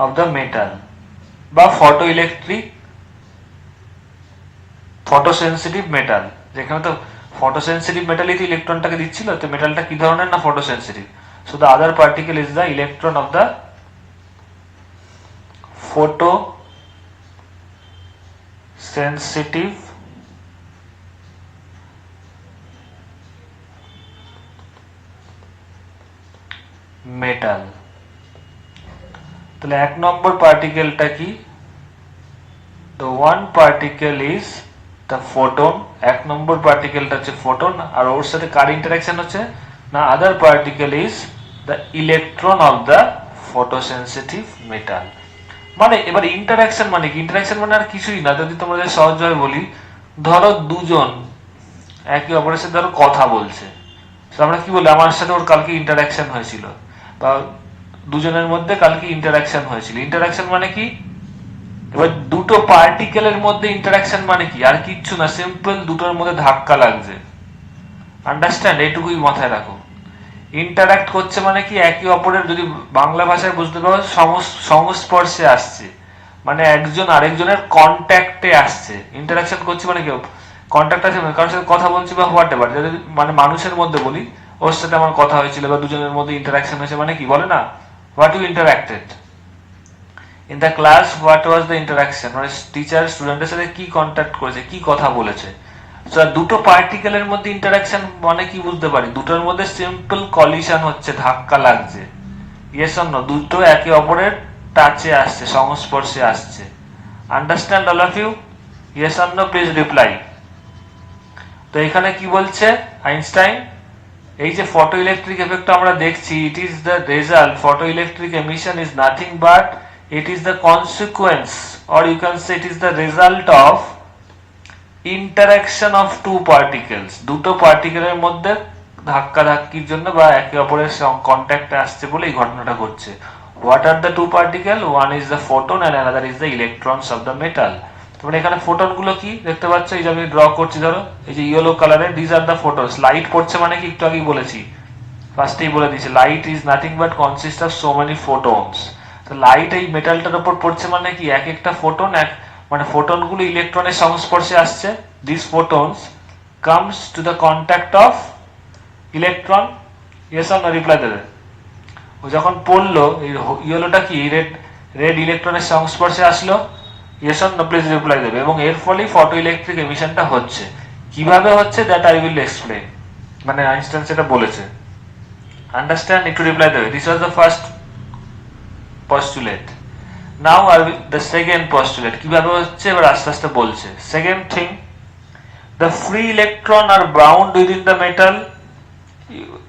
A: of the metal, বা photo electric ফটোসেন্সিটিভ metal. যেখানে তো ফটোসেন্সিটিভ মেটালই তো ইলেকট্রনটাকে দিচ্ছিল, তো মেটালটা কি ধরনের না photosensitive. So the other particle is the electron of the photosensitive metal. তাহলে এক নম্বর পার্টিকেলটা কি? the one particle is the photon, এক নম্বর পার্টিকেলটা হচ্ছে ফোটন, আর ওর সাথে কার ইন্টারঅ্যাকশন হচ্ছে না other particle is the electron of the photosensitive metal. মানে এবার ইন্টারঅ্যাকশন মানে কি? ইন্টারঅ্যাকশন মানে আর কিছুই না, যদি তোমাদের সহজভাবে বলি, ধরো দুজন একে অপরের সাথে ধরো কথা বলছে, তো আমরা কি বলি, আমার সাথে ওর কালকে ইন্টারঅ্যাকশন হয়েছিল, বা দুজনের মধ্যে কালকে ইন্টারঅ্যাকশন হয়েছিল। ইন্টারঅ্যাকশন মানে কি? এবার দুটো পার্টিকেলের মধ্যে ইন্টারঅ্যাকশন মানে কি? আর কিচ্ছু না, সিম্পল দুটোর মধ্যে ধাক্কা লাগছে। আন্ডারস্ট্যান্ড? এইটুকুই মাথায় রাখো। ইন্টারঅ্যাক্ট করছে মানে কি, একে অপরের, যদি বাংলা ভাষায় বুঝতে পারো, সংস্পর্শে আসছে, মানে একজন আরেকজনের কন্ট্যাক্টে আসছে। ইন্টারঅ্যাকশন করছে মানে কি, কন্ট্যাক্ট আছে, কারোর সাথে কথা বলছি বা হোয়াট এভার, যদি মানে মানুষের মধ্যে বলি, ওর সাথে আমার কথা হয়েছিল বা দুজনের মধ্যে ইন্টারঅ্যাকশন হয়েছে, মানে কি বলে না, what you interacted in the class, what was the interaction, মানে টিচার স্টুডেন্টের সাথে কি কন্ট্যাক্ট করেছে, কি কথা বলেছে। দুটো পার্টিকেলের মধ্যে ইন্টারঅ্যাকশন মানে কি বুঝতে পারি, দুটোর মধ্যে সিম্পল কলিশন হচ্ছে, ধাক্কা লাগছে। Yes or no? দুটো একে অপরের টাচে আসছে, সংস্পর্শে আসছে। Understand all of you? Yes or no, please reply. তো এখানে কি বলছে আইনস্টাইন, এই যে ফটো ইলেকট্রিক এফেক্ট আমরা দেখছি, ইট is the result, photo electric emission is nothing but it is the consequence, or you can say it is the result of interaction of two particles, দুটো পার্টিকেলের মধ্যে ধাক্কা ধাক্কির জন্য বা একে অপরের কন্ট্যাক্টে আসছে বলে এই ঘটনাটা ঘটছে। What are the two particles? One is the photon and another is the electrons of the metal. তারপরে এখানে ফোটন গুলো কি দেখতে পাচ্ছ, এই যে আমি ড্র করছি, ধরো এই যে ইয়েলো কালারের, this are the photons. Light পড়ছে মানে কি একটু আগেই বলেছি, ফার্স্টেই বলে দিয়েছি, light is nothing but consist of so many photons. তো লাইট এই মেটালটার উপর পড়ছে মানে কি এক একটা ফোটন, এক মানে ফোটন গুলো ইলেকট্রনের সংস্পর্শে আসছে। This photons comes to the contact of electron. Yes or no, reply দেবে। ও যখন পড়লো, এই ইয়েলোটা কি রেড, রেড ইলেকট্রনের সংস্পর্শে আসলো। Yes or no, please reply দেবে। এবং এর ফলেই ফটো ইলেকট্রিক এমিশনটা হচ্ছে। কিভাবে হচ্ছে দ্যাট আই উইল এক্সপ্লেন, মানে আইনস্টাইন সেটা বলেছে। আন্ডারস্ট্যান্ড, একটু রিপ্লাই দেবে। This was the first postulate. Now the second postulate কিভাবে হচ্ছে এবার আস্তে আস্তে বলছে। Second thing, the free electron are bound within the metal.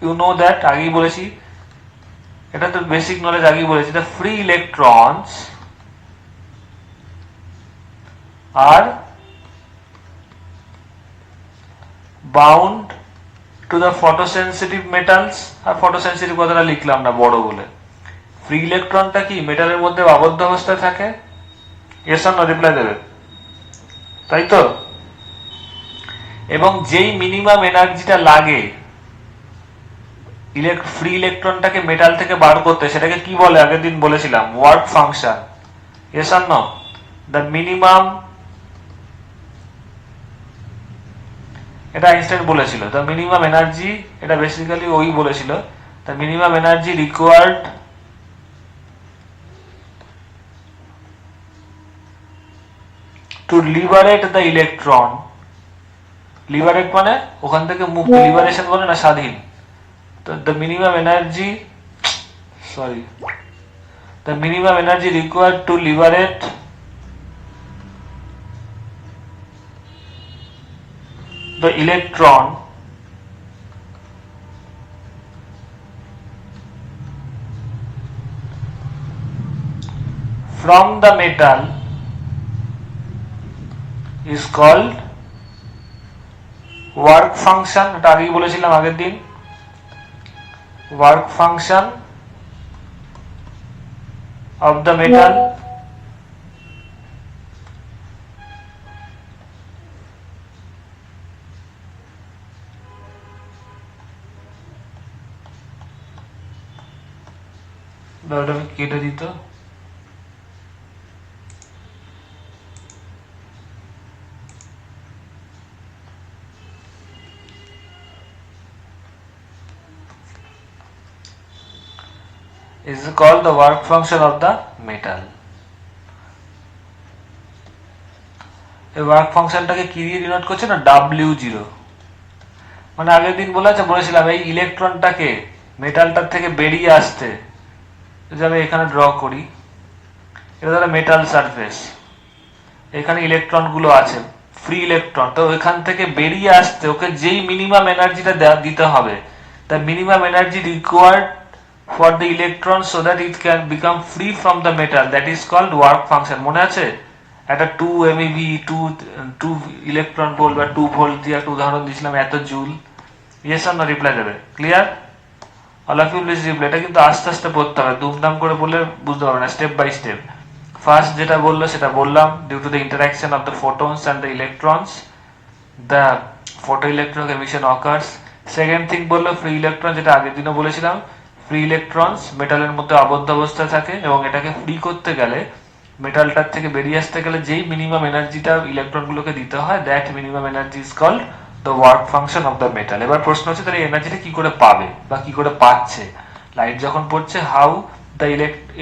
A: You know that, আগেই বলেছি, এটা তো বেসিক নলেজ, আগেই বলেছি। The free electrons are bound to the photosensitive metals। R photosensitive কথাটা লিখলাম না বড় বলে। ফ্রি ইলেকট্রনটা কি মেটালের মধ্যে আবদ্ধ অবস্থায় থাকে। ইয়েস অর নো, রিপ্লাই দেবে, তাই তো। এবং যেই মিনিমাম এনার্জিটা লাগে ফ্রি ইলেকট্রনটাকে মেটাল থেকে বার করতে, সেটাকে কি বলে আগের দিন বলেছিলাম, work function. Yes or no, the minimum, এটা আইনস্টাইন বলেছিল। দ্য মিনিমাম এনার্জি, এটা বেসিক্যালি ওই বলেছিল, the minimum energy required to liberate the electron। liberate মানে ওখান থেকে মুক্ত, লিবারেশন বলে না, স্বাধীন। তো the minimum energy, sorry, the minimum energy required to liberate the electron from the metal is called work function। এটা আগেই বলেছিলাম আগের দিন, work function of the metal কেটে দিত। is called the work function of the metal। এই work ফাংশনটাকে কি দিয়ে ডিনোট করছে না, W0। মানে আগের দিন বলেছিলাম এই ইলেকট্রনটাকে মেটালটার থেকে বেরিয়ে আসতে, যদি আমি এখানে ড্র করি, এটা ধরো মেটাল সারফেস, এখানে ইলেকট্রন গুলো আছে, ফ্রি ইলেকট্রন। তো এখান থেকে বেরিয়ে আসতে ওকে যেই মিনিমাম এনার্জিটা দিতে হবে, the minimum energy required for the electron so that it can become free from the metal, that is called work function। মনে আছে একটা 2 MeV 2 ইলেকট্রন ভোল্ট বা 2 ভোল্ট দিয়ে একটা উদাহরণ দিয়েছিলাম, এত joule. Yes or no, reply দেবে। Clear, all of you please reply. এটা কিন্তু আস্তে আস্তে পড়তে হবে, দুমদাম করে বললে বুঝতে পারবে না, স্টেপ বাই স্টেপ। ফার্স্ট যেটা বললো সেটা বললাম, due to the interaction of the photons and the electrons the photoelectronic emission occurs. Second thing বললো ফ্রি ইলেকট্রন, যেটা আগের দিনও বলেছিলাম, ফ্রি ইলেকট্রনস মেটালের মধ্যে আবদ্ধ অবস্থায় থাকে এবং এটাকে ফ্রি করতে গেলে, মেটালটার থেকে বেরিয়ে আসতে গেলে যেই মিনিমাম এনার্জিটা ইলেকট্রনগুলোকে দিতে হয়, that minimum energy is called the work function of the metal. এবার প্রশ্ন হচ্ছে তাহলে এনার্জিটা কি করে পাবে বা কি করে পাচ্ছে। লাইট যখন পড়ছে, how the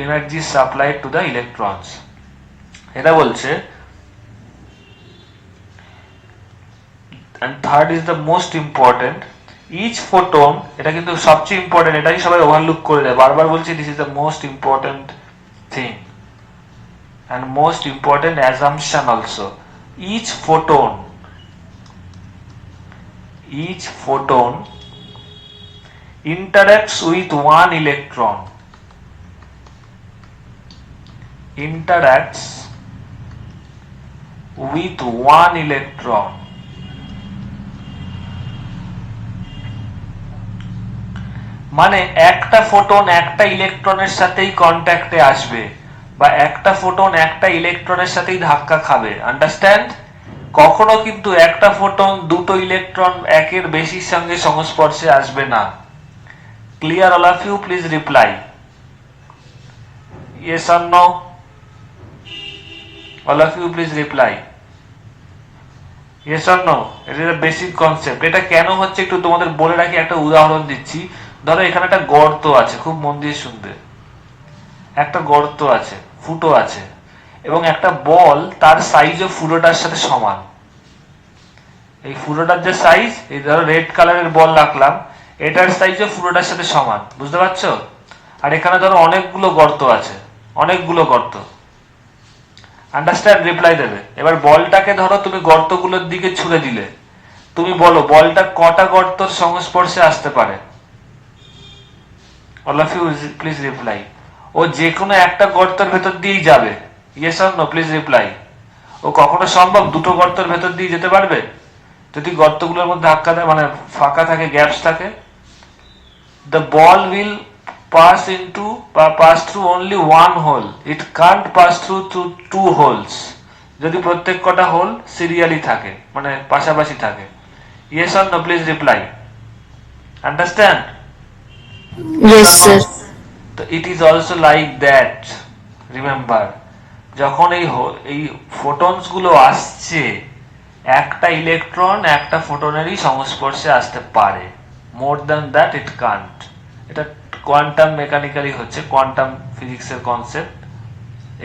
A: energy supplied to the electrons. এটা বলছে, and third is the most important, each photon, এটা কিন্তু সবচেয়ে ইম্পর্টেন্ট, এটাই সবাই ওভারলুক করে দেয়। বারবার বলছি this is the most important thing and most important assumption also, each photon interacts with one electron, মানে একটা ফোটন একটা ইলেকট্রনের সাথেই কন্ট্যাক্টে আসবে। বা একটা ফোটন একটা ইলেকট্রনের সাথেই ধাক্কা খাবে, আন্ডারস্ট্যান্ড? কখনো কিন্তু একটা ফোটন দুটো ইলেকট্রন একের বেশির সঙ্গে সংস্পর্শে আসবে না। Clear all of you? Please reply yes or no, all of you please reply yes or no. it is a basic concept. এটা কেন হচ্ছে একটু তোমাদের বলে রাখি, একটা উদাহরণ দিচ্ছি। ধরো এখানে একটা গর্ত আছে, খুব মন দিয়ে শুনবে। একটা গর্ত আছে, ফুটো আছে, এবং একটা বল তার সাইজও ফুটোটার সাথে সমান। এই ফুটোটার যে সাইজ, এই ধরো রেড কালারের বল রাখলাম, এটার সাইজও ফুটোটার সাথে সমান, বুঝতে পারছো? আর এখানে ধরো অনেকগুলো গর্ত আছে, অনেকগুলো গর্ত, আন্ডারস্ট্যান্ড? রিপ্লাই দেবে। এবার বলটাকে ধরো তুমি গর্তগুলোর দিকে ছুড়ে দিলে, তুমি বলো বলটা কটা গর্তর সংস্পর্শে আসতে পারে? All of you please reply. ও যে কোনো একটা গর্তের ভেতর দিয়েই যাবে, yes or no, please reply. ও কখনো সম্ভব দুটো গর্তের ভেতর দিয়ে যেতে পারবে যদি গর্তগুলোর মধ্যে ধাক্কা দেয়, মানে ফাঁকা থাকে, গ্যাপস থাকে? the ball will pass through only one hole, it can't pass through two holes যদি প্রত্যেক কটা হোল সিরিয়ালি থাকে, মানে পাশাপাশি থাকে। yes or no, please reply, understand?
B: Yes sir.
A: তো it is also like that, remember, যখন এই ফোটনস গুলো আসছে, একটা ইলেকট্রন একটা ফোটনেরই সংস্পর্শে আসতে পারে, more than that it can't. এটা কোয়ান্টাম মেকানিক্যালি হচ্ছে, কোয়ান্টাম ফিজিক্সের কনসেপ্ট।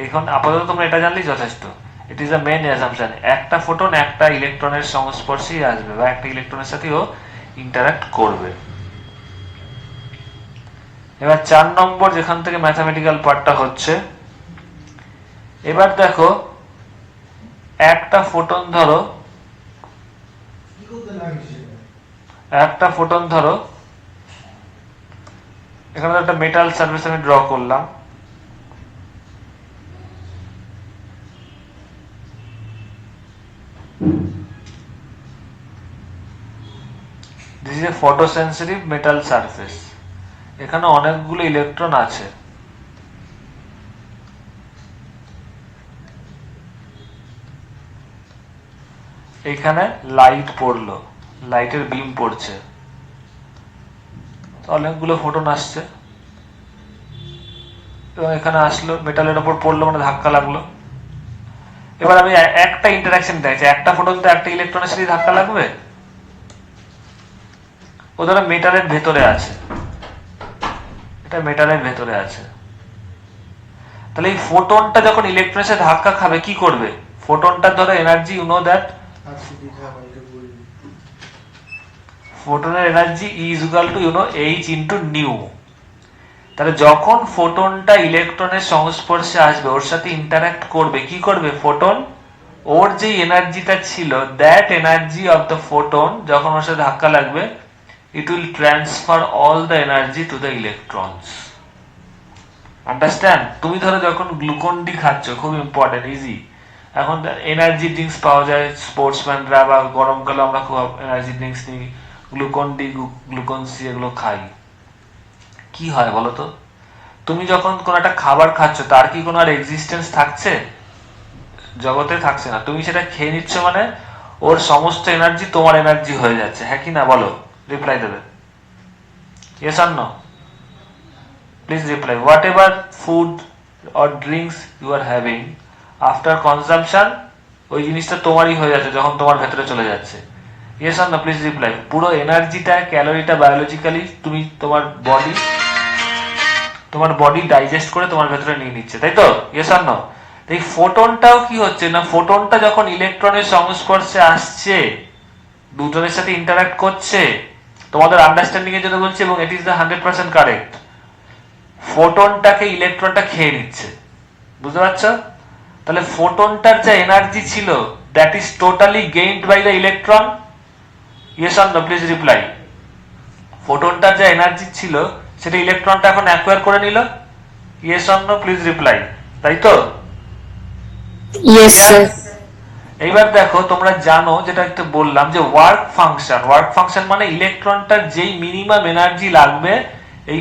A: এখন আপাতত তোমরা এটা জানলেই যথেষ্ট। It is a main assumption, একটা ফোটন একটা ইলেকট্রনের সংস্পর্শেই আসবে বা একটা ইলেকট্রনের সাথেও ইন্টারঅ্যাক্ট করবে। এবার 4 নম্বর, যেখান থেকে ম্যাথমেটিক্যাল পার্টটা হচ্ছে। এবার দেখো একটা ফোটন ধরো, এখানে একটা মেটাল সারফেস আমি ড্র করলাম। This is a photosensitive metal surface. এখানে অনেকগুলো ইলেকট্রন আছে। এখানে লাইট পড়লো, লাইটের বিম পড়ছে, অনেকগুলো ফোটন আসছে, এবং এখানে আসলো, মেটালের উপর পড়লো, মানে ধাক্কা লাগলো। এবার আমি একটা ইন্টারাকশন দেখছি, একটা ফোটন তো একটা ইলেকট্রনের সাথে ধাক্কা লাগবে। ও ধরো মেটালের ভেতরে আছে, এটা মেটালের ভেতরে আছে, তাহলে এই ফোটনটা যখন ইলেকট্রনের সাথে ধাক্কা খাবে কি করবে? ফোটনটা ধরো এনার্জি, ইউ নো দ্যাট ফোটনের energy is equal to h into nu. তাহলে যখন ফোটনটা ইলেকট্রনের সংস্পর্শে আসবে, ওর সাথে ইন্টারঅ্যাক্ট করবে, কি করবে? ফোটন ওর যে এনার্জিটা ছিল, that energy of the photon, যখন ওর সাথে ধাক্কা লাগবে, it will transfer all the energy to the electrons, understand? তুমি ধরো যখন গ্লুকন ডি খাচ্ছ, খুব ইম্পর্টেন্ট, ইজি, এখন এনার্জি ড্রিঙ্কস পাওয়া যায়, স্পোর্টসম্যানরা বা গরমকালে আমরা খুব এনার্জি ড্রিঙ্কস নিই, গ্লুকন ডি, গ্লুকন সি, এগুলো খাই। কি হয় বলো তো? তুমি যখন কোনো একটা খাবার খাচ্ছ, তার কি কোনো আর এক্সিস্টেন্স থাকছে? জগতে থাকছে না। তুমি সেটা খেয়ে নিচ্ছ, মানে ওর সমস্ত এনার্জি তোমার এনার্জি হয়ে যাচ্ছে, হ্যাঁ কি না? বলো, রিপ্লাই দেবে, yes or no, please reply. Whatever food or drinks you are having, after consumption ওই জিনিসটা তোমারই হয়ে যাচ্ছে, যখন তোমার ভেতরে চলে যাচ্ছে, yes or no, please reply. পুরো এনার্জিটা, ক্যালোরিটা বায়োলজিক্যালি তুমি তোমার বডি ডাইজেস্ট করে তোমার ভেতরে নিয়ে নিচ্ছে, তাই তো? yes or no? এই ফোটনটাও কি হচ্ছে না, ফোটনটা যখন ইলেকট্রনের সংস্পর্শে আসছে, দুজনের সাথে ইন্টারঅ্যাক্ট করছে, তোমাদের আন্ডারস্ট্যান্ডিং এর জন্য বলছি, এবং ইট ইজ দ্য 100% কারেক্ট, ফোটনটাকে ইলেকট্রনটা খেয়ে নিচ্ছে, বুঝতে পারছো? তাহলে ফোটনটার যে এনার্জি ছিল, that is totally gained by the electron, yes or no, please reply. ফোটনটার যে এনার্জি ছিল, সেটা ইলেকট্রনটা এখন অ্যাকোয়ার করে নিল, yes or no, please reply, তাই তো?
B: Yes sir.
A: এইবার দেখো, তোমরা জানো, যেটা একটু বললাম, যে ওয়ার্ক ফাংশন মানে ইলেকট্রনটার যেই মিনিমাম এনার্জি লাগবে এই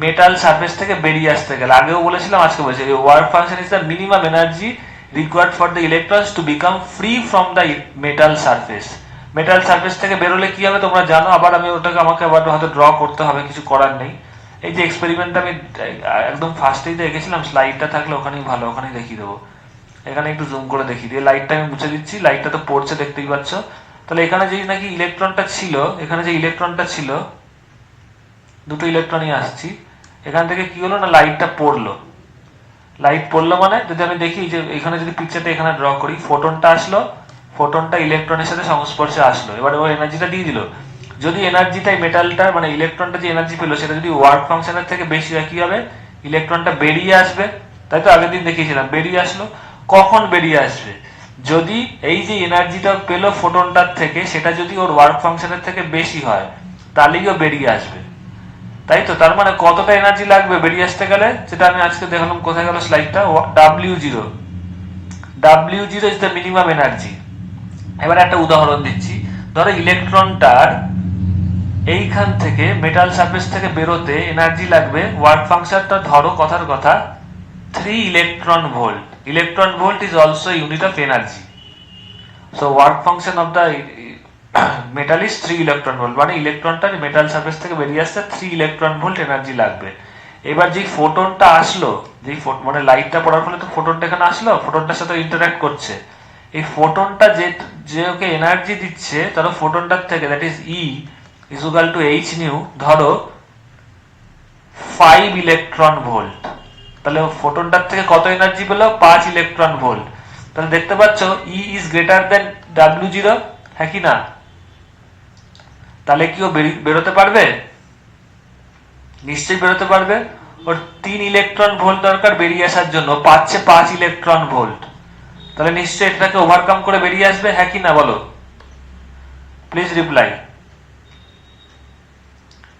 A: মেটাল সারফেস থেকে বেরিয়ে আসতে গেলে, আগেও বলেছিলাম আজকে বলছি, work function is the minimum energy required for the electrons to become free from the metal surface. Metal surface থেকে বেরোলে কি হবে তোমরা জানো, আবার আমি ওটাকে আমাকে আবার হয়তো ড্র করতে হবে, কিছু করার নেই। এই যে এক্সপেরিমেন্টটা আমি একদম ফার্স্টেই দেখেছিলাম, স্লাইডটা থাকলে ওখানেই ভালো, ওখানেই দেখিয়ে দেবো। এখানে একটু জুম করে দেখিয়ে দিয়ে লাইটটা আমি মুছে দিচ্ছি, লাইটটা তো পড়ছে দেখতেই পাচ্ছ। তাহলে এখানে যে নাকি ইলেকট্রনটা ছিল, এখানে যে ইলেকট্রনটা ছিল, দুটো ইলেকট্রনই আসছি, এখান থেকে কি হলো না লাইটটা পড়লো। লাইট পড়লো মানে যদি আমি দেখি যে এখানে যদি পিকচারটা এখানে ড্র করি, ফোটনটা আসলো, ফোটনটা ইলেকট্রনের সাথে সংস্পর্শে আসলো, এবারে ও এনার্জিটা দিয়ে দিল। যদি এনার্জিটা মেটালটা মানে ইলেকট্রনটা যে এনার্জি পেলো সেটা যদি ওয়ার্ক ফাংশনের থেকে বেশি হয় কি হবে, ইলেকট্রনটা বেরিয়ে আসবে। তাই তো আগের দিন দেখিয়েছিলাম, বেরিয়ে আসলো। কখন বেরিয়ে আসবে, যদি এই যে এনার্জিটা পেলো ফোটনটার থেকে সেটা যদি ওর ওয়ার্ক ফাংশনের থেকে বেশি হয়, তাহলেই ও বেরিয়ে আসবে। তাই তো, তার মানে কতটা এনার্জি লাগবে বেরিয়ে আসতে গেলে, যেটা আমি আজকে দেখালাম, কোথায় গেল স্লাইডটা, W0 W0 is the minimum energy. এবার একটা উদাহরণ দিচ্ছি, ধরো ইলেকট্রনটার এইখান থেকে মেটাল সারফেস থেকে বেরোতে এনার্জি লাগবে, ওয়ার্ক ফাংশনটা ধরো কথার কথা 3 electron volt. Electron volt is also unit of energy. So work function of the metal is 3 electron volt, মানে ইলেকট্রনটা মেটাল সারফেস থেকে বেরিয়ে আসতে 3 ইলেকট্রন ভোল্ট এনার্জি লাগবে। এবার যে ফোটনটা আসলো, যে মানে লাইটটা পড়ার ফলে তো ফোটনটা এখানে আসলো, ফোটনটার সাথে ইন্টারঅ্যাক্ট করছে, এই ফোটনটা যে ওকে এনার্জি দিচ্ছে, ধরো ফোটনটার থেকে that is E is equal to H new, ধরো 5 ইলেকট্রন ভোল্ট। তাহলে ফোটনটার থেকে কত এনার্জি পেলো, 5 ইলেকট্রন ভোল্ট। তাহলে দেখতে পাচ্ছ E is greater than W0, হ্যাঁ কি না? তাহলে কি ও বেরোতে পারবে? নিশ্চয়ই বেরোতে পারবে। ওর 3 ইলেকট্রন ভোল্ট দরকার বেরিয়ে আসার জন্য, পাচ্ছে 5 ইলেকট্রন ভোল্ট। তাহলে নিশ্চয়ই এটাকে ওভারকাম করে বেরিয়ে আসবে, হ্যাঁ কি না বলো? Please reply.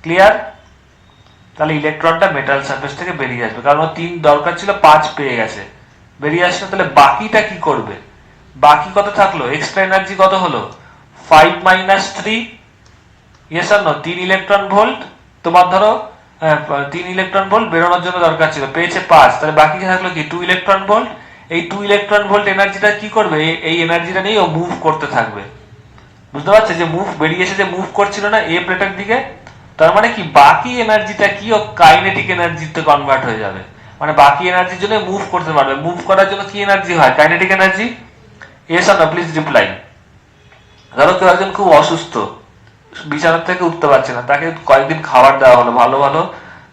A: ক্লিয়ার? তাহলে ইলেকট্রনটা মেটাল সারফেস থেকে বেরিয়ে আসবে, কারণ ও 3 দরকার ছিল, 5 পেয়ে গেছে, বেরিয়ে আসলো। তাহলে বাকিটা কি করবে? বাকি কত থাকলো, এক্সট্রা এনার্জি কত হলো, 5 মাইনাস 3, ইয়েস আর নো, 3 ইলেকট্রন ভোল্ট। তোমার ধরো 3 ইলেকট্রন ভোল্ট বেরোনোর জন্য দরকার ছিল, পেয়েছে 5, তাহলে বাকি থাকলো কি 2 ইলেকট্রন ভোল্ট। এই 2 ইলেকট্রন ভোল্ট এনার্জিটা কি করবে, এই এনার্জিটা নিয়ে ও মুভ করতে থাকবে। বুঝতে পারছে যে মুভ বেরিয়ে এসে যে মুভ করছিল না এ প্লেটের দিকে, তার মানে কি বাকি এনার্জিটা কি ও কাইনেটিক এনার্জিতে কনভার্ট হয়ে যাবে, মানে বাকি এনার্জির জন্য মুভ করতে পারবে। মুভ করার জন্য কি এনার্জি হয়, kinetic energy. Yes or no, please reply. ধরো কেউ একজন খুব অসুস্থ, বিছানার থেকে উঠতে পারছে না, তাকে কয়েকদিন খাবার দেওয়া হলো, ভালো ভালো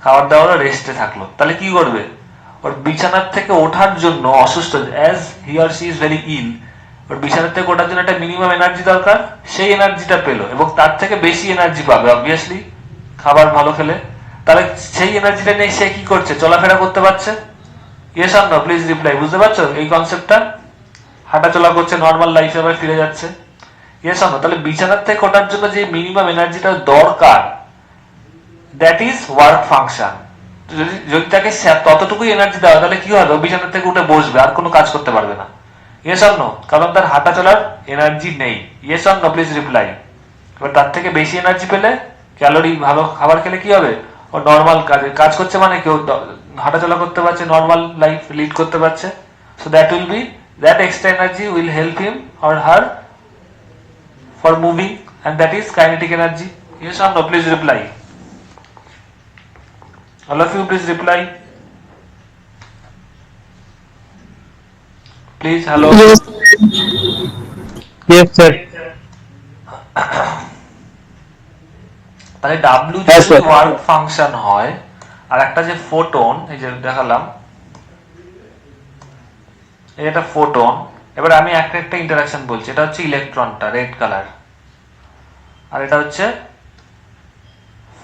A: খাবার দেওয়া হলো, রেস্টে থাকলো, তাহলে কি করবে, ওর বিছানার থেকে ওঠার জন্য, অসুস্থ as he or she is very ill, ওর বিছানার থেকে ওঠার জন্য একটা মিনিমাম এনার্জি দরকার, সেই এনার্জিটা পেলো, এবং তার থেকে বেশি এনার্জি পাবে অবভিয়াসলি খাবার ভালো খেলে। তাহলে সেই এনার্জিটা নিয়ে সে কি করছে, চলাফেরা করতে পারছে। Yes or no, please reply. বুঝতে পারছো এই কনসেপ্টটা? হাঁটাচলা করছে, নর্মাল লাইফে আবার ফিরে যাচ্ছে। Yes or no? তাহলে বিছানার থেকে ওঠার জন্য যে মিনিমাম এনার্জিটা দরকার, দ্যাট ইজ ওয়ার্ক ফাংশন। যদি তাকে ততটুকুই এনার্জি দেওয়া, তাহলে কি হবে, বিছানার থেকে উঠে বসবে, আর কোনো কাজ করতে পারবে না। Yes or no? কারণ তার হাঁটা চলার এনার্জি নেই। Yes or no, please reply. এবার তার থেকে বেশি এনার্জি পেলে, ক্যালোরি ভালো খাবার খেলে কি হবে, ও নর্মাল কাজ করছে, মানে কেউ হাঁটাচলা করতে পারছে, নর্মাল লাইফ লিড করতে পারছে। So that will be, that extra energy will help him or her for moving, and that is kinetic energy. Yes or no, please reply. All of you please reply. Please, hello.
B: Yes.
C: Yes, sir.
A: তাহলে W
C: Yes,
A: যদি
C: sir.
A: Work function হয়, আর একটা যে photon, এই যে দেখালাম, এটা photon. এবার আমি একটা ইন্টারাকশন বলছি, এটা হচ্ছে ইলেকট্রনটা রেড কালার, আর এটা হচ্ছে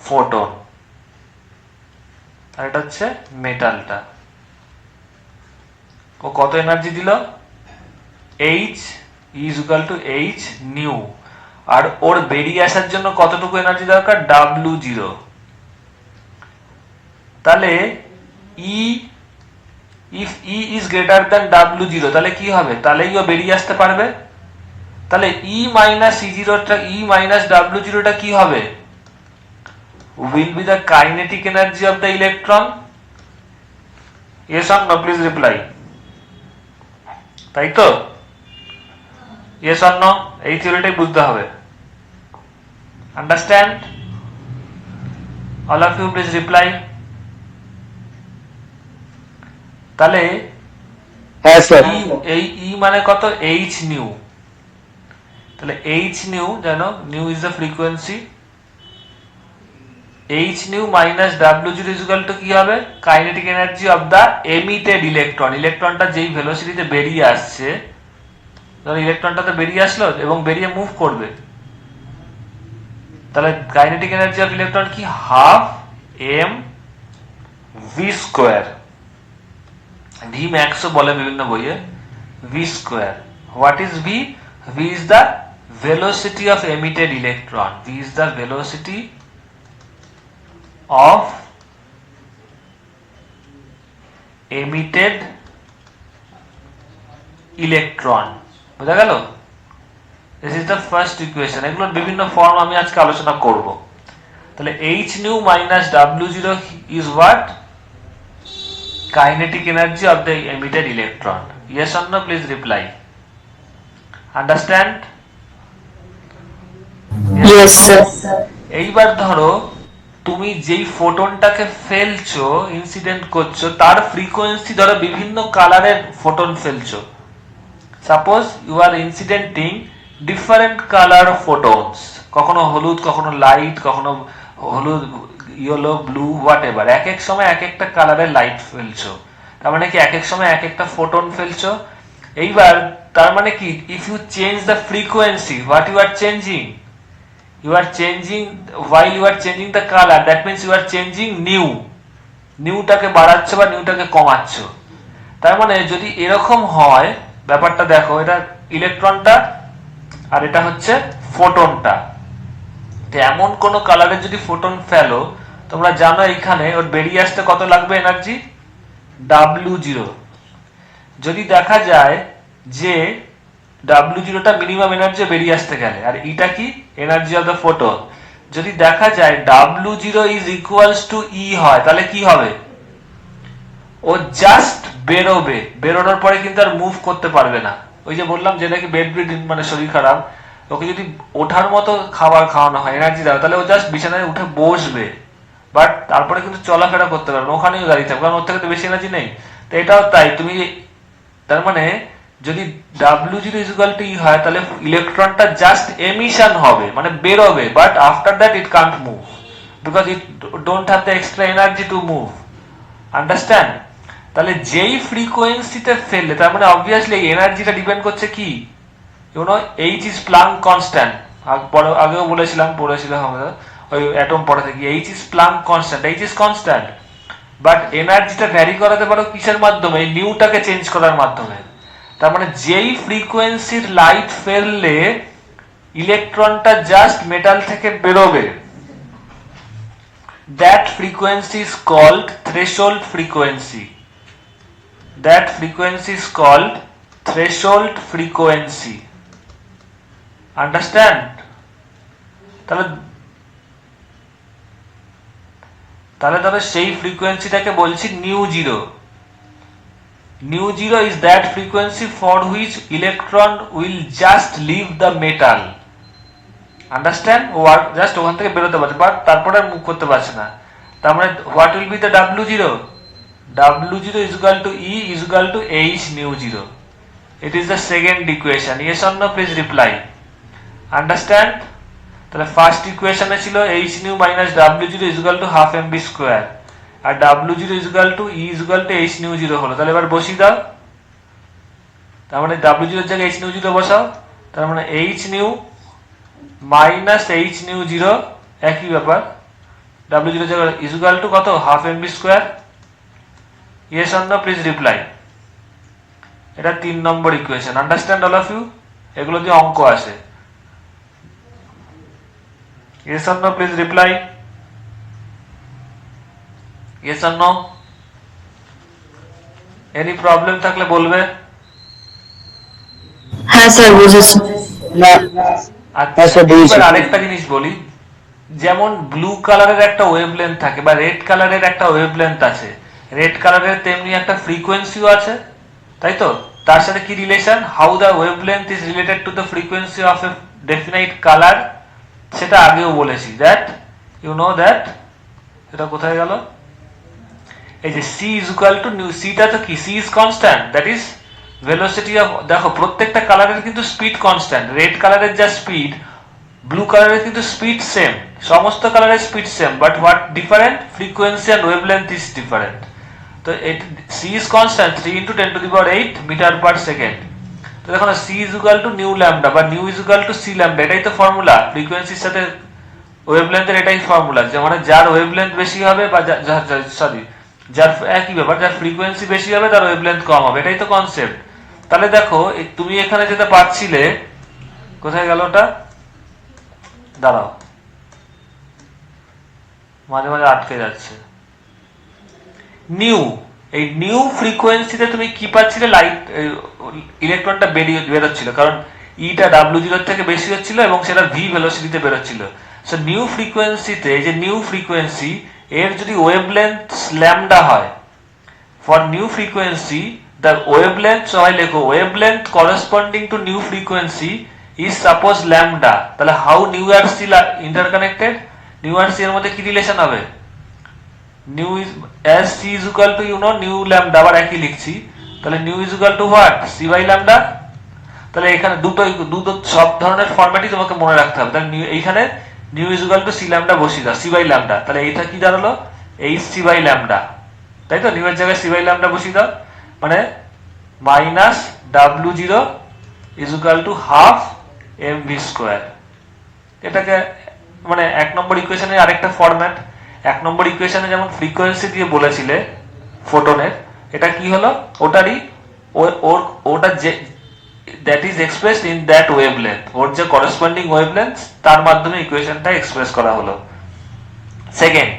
A: ফোটন, আর এটা হচ্ছে মেটালটা। ও কত এনার্জি দিল, H is equal to H nu, আর ওর বেরিয়ে আসার জন্য কতটুকু এনার্জি দরকার, W0। তাহলে if E is greater than W0, তাহলে কি হবে, তাহলেই ও বেরিয়ে আসতে পারবে। তাহলে E minus E0 টা, E minus W0 টা কি হবে, will be the kinetic energy of the electron? Yes or no, please reply. তাই তো? Yes or no? এই থিওরিটাই বুঝতে হবে। Understand? All of you please reply. তাহলে
C: Yes, sir.
A: এই E মানে কত? H nu। তাহলে H nu জানো, nu is the frequency, H nu minus W0 is equal to কি হবে? Kinetic energy of the emitted electron. ইলেকট্রনটা যেই ভেলোসিটিতে বেরিয়ে আসছে, ধরো ইলেকট্রনটা তো বেরিয়ে আসলো এবং বেরিয়ে মুভ করবে, তাহলে কাইনেটিক এনার্জি অফ ইলেকট্রন কি? Half m v square. V ম্যাক্সও বলে বিভিন্ন বইয়ে, v square. What is v? V is the velocity of emitted electron. V is the velocity of emitted electron. বুঝা গেল? This is the first equation. এগুলোর বিভিন্ন form আমি আজকে আলোচনা করব। তাহলে H nu minus W0 is what? Kinetic energy of the emitted electron. Yes or no? Please reply. Understand?
B: Yes, sir.
A: এইবার ধরো তুমি যেই ফোটনটাকে ফেলছো, ইনসিডেন্ট করছো, তার ফ্রিকোয়েন্সি ধরো বিভিন্ন কালারের ফোটন ফেলছো। Suppose you are incidenting different colour photons, কখনো হলুদ, কখনো লাইট, কখনো হলুদ, ইয়েলো, ব্লু, হোয়াট এভার। এক এক সময় এক একটা কালারের লাইট ফেলছো, তার মানে কি এক এক সময় এক একটা ফোটন ফেলছো। এইবার তার মানে কি, if you change the frequency, what you are changing? You are changing, while you are changing the color, that means you are changing nu. নিউটাকে বাড়াচ্ছ বা নিউটাকে কমাচ্ছ। তার মানে যদি এরকম হয় ব্যাপারটা, দেখো এটা ইলেকট্রনটা আর এটা হচ্ছে ফোটনটা। তো এমন কোন কালারে যদি ফোটন ফেলো, তোমরা জানো এখানে ওর বেরিয়ে আসতে কত লাগবে এনার্জি? W0। যদি দেখা যায় যে W0 টা মিনিমাম এনার্জি বেরিয়ে আসতে গেলে, আর এটা কি? Energy of the photon. যদি দেখা যায় W0 is equals to E হয়, তাহলে কি হবে? ও জাস্ট বেরোবে, বেরোনোর পরে কিন্তু আর মুভ করতে পারবে না। ওই যে বললাম যে নাকি বেড রিডেন মানে শরীর খারাপ, ওকে যদি ওঠার মতো খাবার খাওয়ানো হয়, এনার্জি দেওয়া, তাহলে ও জাস্ট বিছানায় উঠে বসবে, বাট তারপরে কিন্তু চলাফেরা করতে পারবে না, ওখানেই দাঁড়িয়ে থাকবে, কারণ ওর থেকে তো বেশি এনার্জি নেই। তো এটাও তাই, তুমি তার মানে যদি W0 is equal to E হয়, তাহলে ইলেকট্রনটা জাস্ট এমিশন হবে, মানে বেরোবে, but after that it can't move because it don't have the extra energy to move. Understand? তাহলে যেই ফ্রিকোয়েন্সিতে ফেললে, তার মানে অবভিয়াসলি এনার্জিটা ডিপেন্ড করছে কি? You know, H is Planck constant. আগেও বলেছিলাম, পড়েছিলাম আমরা ওই অ্যাটম পড়া থেকে, H is Planck constant, H is constant, but এনার্জিটা ভ্যারি করাতে পারো কিসের মাধ্যমে? নিউটাকে চেঞ্জ করার মাধ্যমে। তার মানে যেই ফ্রিকোয়েন্সির লাইট ফেললে ইলেকট্রনটা জাস্ট মেটাল থেকে বেরোবে, that frequency is called threshold frequency. That frequency is called threshold frequency. Understand? তাহলে ধরো সেই ফ্রিকোয়েন্সিটাকে বলছি new zero. Nu 0 is that frequency for which electron will just leave the metal. Understand? Just ওখান থেকে বেরোতে পারছে, বাট তারপরে আর মুভ করতে পারছে না। তার মানে what will be the W0? W0 is equal to E is equal to H nu 0. It is the second equation. Yes or no? Please reply. Understand? তাহলে ফার্স্ট ইকুয়েশনে ছিল H nu minus W0 is equal to half mv square, R W0 is equal to E is equal to H nu 0 হলো। তাহলে এবার বসিয়ে দাও, তার মানে W0 এর জায়গায় H nu 0 বসাও, তার মানে H nu minus H nu 0 একই ব্যাপার, W0 এর জায়গায় is equal to কত? half mv square. Yes or no? Please reply. এটা 3 নম্বর equation. Understand all of you? এগুলো দিয়ে অঙ্ক আসে। Yes or no? Please reply. Yes or no? Any problem থাকলে বলবে।
B: হ্যাঁ স্যার, বুঝেছি।
C: না,
A: আচ্ছা,
C: স্যার বুঝেছি।
A: এবার আরেকটা জিনিস বলি, যেমন ব্লু কালারের একটা ওয়েভলেন্থ থাকে বা রেড কালারের একটা ওয়েভলেন্থ আছে, রেড কালারের তেমনি একটা ফ্রিকোয়েন্সিও আছে, তাই তো? তার সাথে কি relation, how the wavelength is related to the frequency of A definite colour, সেটা আগেও বলেছি। দ্যাট ইউ নো দ্যাট, এটা কোথায় গেল, এই যে c is equal to nu, সিটা তো কি, c is constant, that is velocity of, দেখো প্রত্যেকটা কালারের কিন্তু স্পিড কনস্ট্যান্ট, রেড কালারের যা স্পিড ব্লু কালারের কিন্তু স্পিড সেম, সমস্ত কালারের speed same, but what different, frequency and wavelength is different. তো c is constant 3 × 10⁸ metre per second. তো দেখো না, c is equal to nu lambda বা nu is equal to c lambda, এটাই তো ফর্মুলা ফ্রিকোয়েন্সির সাথে ওয়েভলেন্থের, এটাই ফর্মুলা, যে মানে যার ওয়েভলেন্থ বেশি হবে বা সরি যার একই ব্যাপার, যার ফ্রিকোয়েন্সি বেশি হবে তার ওয়েভলেন্থ কম হবে, এটাই তো কনসেপ্ট। তাহলে দেখো তুমি এখানে যেটা পাচ্ছিলে, কোথায় গেল ওটা, দাঁড়াও মাঝে মাঝে আটকে যাচ্ছে, নিউ, এই নিউ ফ্রিকোয়েন্সিতে তুমি কি পাচ্ছিলে, লাইট ইলেকট্রনটা বেরোচ্ছিল, কারণ ইটা W0 থেকে বেশি হচ্ছিল এবং সেটা ভি ভেলোসিটিতে বেরোচ্ছিল। সো নিউ ফ্রিকোয়েন্সিতে, এই যে নিউ ফ্রিকোয়েন্সি, এর যদি ওয়েভলেন্থ ল্যামডা হয়, for nu frequency the wavelength, সবাই লেখো, wavelength corresponding to nu frequency is suppose lambda. তাহলে হাউ নিউ আর সি ইন্টারকানেক্টেড, নিউ আর সি এর মধ্যে কি রিলেশন হবে, nu is as c is equal to nu lambda, আবার একই লিখছি, তাহলে nu is equal to what, c by lambda. তাহলে এখানে দুটো সব ধরনের ফরম্যাটই তোমাকে মনে রাখতে হবে। তাহলে এইখানে nu is equal to c lambda বসিয়ে দাও, সি বাই ল্যামডা, তাহলে এইটা কি দাঁড়ালো, এইচ সি বাই ল্যামডা, তাই তো? নিউ এর জায়গায় সি বাই ল্যামডা বসিয়ে দাও, মানে minus W0 is equal to half mv²। এটাকে মানে 1 নম্বর ইকুয়েশনের আরেকটা ফরম্যাট। 1 নম্বর ইকুয়েশনে যেমন ফ্রিকোয়েন্সি দিয়ে বলেছিলে ফোটনের, এটা কি হলো, ওটারই ওটা যে that is expressed in that wavelength, ওর যে করেসপন্ডিং ওয়েভলেন্থ তার মাধ্যমে ইকুয়েশনটা এক্সপ্রেস করা হলো। সেকেন্ড,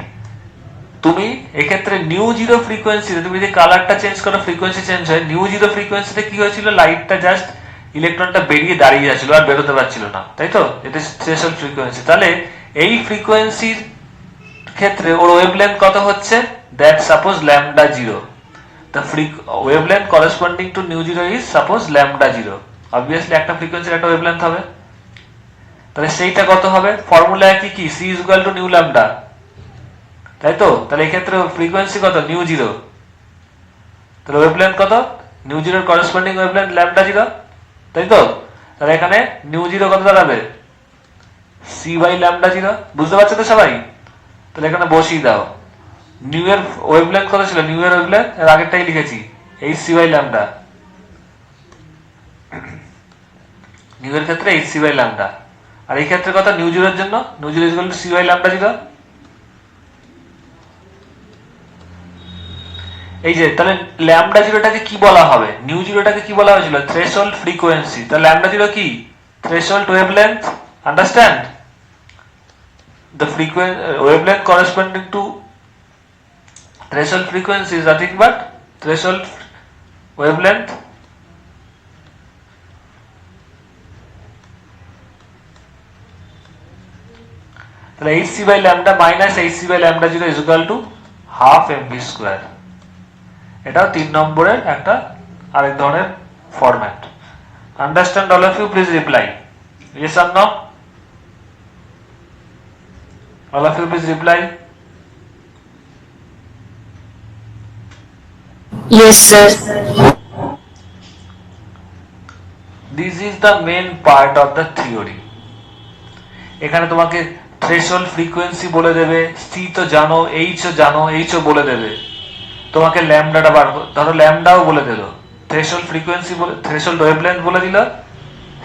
A: তুমি এক্ষেত্রে নিউ জিরো ফ্রিকোয়েন্সিতে তুমি যে কালারটা চেঞ্জ করো, ফ্রিকোয়েন্সি চেঞ্জ হয়, নিউ জিরো ফ্রিকোয়েন্সিতে কি হয়েছিল, লাইটটা জাস্ট ইলেকট্রনটা বেরিয়ে দাঁড়িয়ে যাচ্ছিল আর বেরোতে পারছিল না, তাই তো? এটা থ্রেশহোল্ড ফ্রিকোয়েন্সি। তাহলে এই ফ্রিকোয়েন্সির ক্ষেত্রে ওর ওয়েভলেন্থ কত হচ্ছে, that suppose lambda 0, the wavelength corresponding to new zero is suppose lambda 0। Obviously একটা ফ্রিকোয়েন্সির একটা ওয়েভলেন্থ হবে, তাহলে সেইটা কত হবে, ফর্মুলা কি কি, c is equal to nu lambda, তাই তো? তাহলে এই ক্ষেত্রে ফ্রিকোয়েন্সি কত, নিউ 0, তাহলে ওয়েভলেন্থ কত, নিউ 0 করেসপন্ডিং ওয়েভলেন্থ ল্যামডা 0, তাই তো? তাহলে এখানে নিউ 0 কত দাঁড়াবে, সি বাই ল্যামডা 0, বুঝতে পারছো তো সবাই? তাহলে এখানে বসিয়ে দাও, নিউ এর ওয়েভলেন্থ কত ছিল, নিউ এর ওয়েভলেন্থ এর আগেরটাই লিখেছি, h C by lambda, nu এর ক্ষেত্রে এইচ সি বাই ল্যামডা, আর এই ক্ষেত্রে কত, নিউ 0 এর জন্য nu 0 is equal to c by lambda 0। এই যে তাহলে ল্যামডা 0টাকে কি বলা হবে, নিউ 0টাকে কি বলা হয়েছিল, থ্রেশহোল্ড ফ্রিকোয়েন্সি। তাহলে ল্যামডা 0 কি, threshold wavelength, understand, the wavelength corresponding to threshold frequency is nothing but threshold wavelength তাহলে hc by lambda minus hc by lambda 0 is equal to half mv²। এটাও 3 নম্বরের একটা আরেক ধরনের format. Understand all of you, please reply yes or no, all of you please reply
B: Yes, sir.
A: this is the main part of the theory। এখানে তোমাকে threshold frequency বলে দেবে, C তো জানো, এইচ ও জানো, এইচ ও বলে দেবে, তোমাকে ল্যামডাটা বার, ধরো ল্যামডাও বলে দিল, থ্রেশহোল্ড ফ্রিকোয়েন্সি বলে, থ্রেশহোল্ড ওয়েভলেন্থ বলে দিল,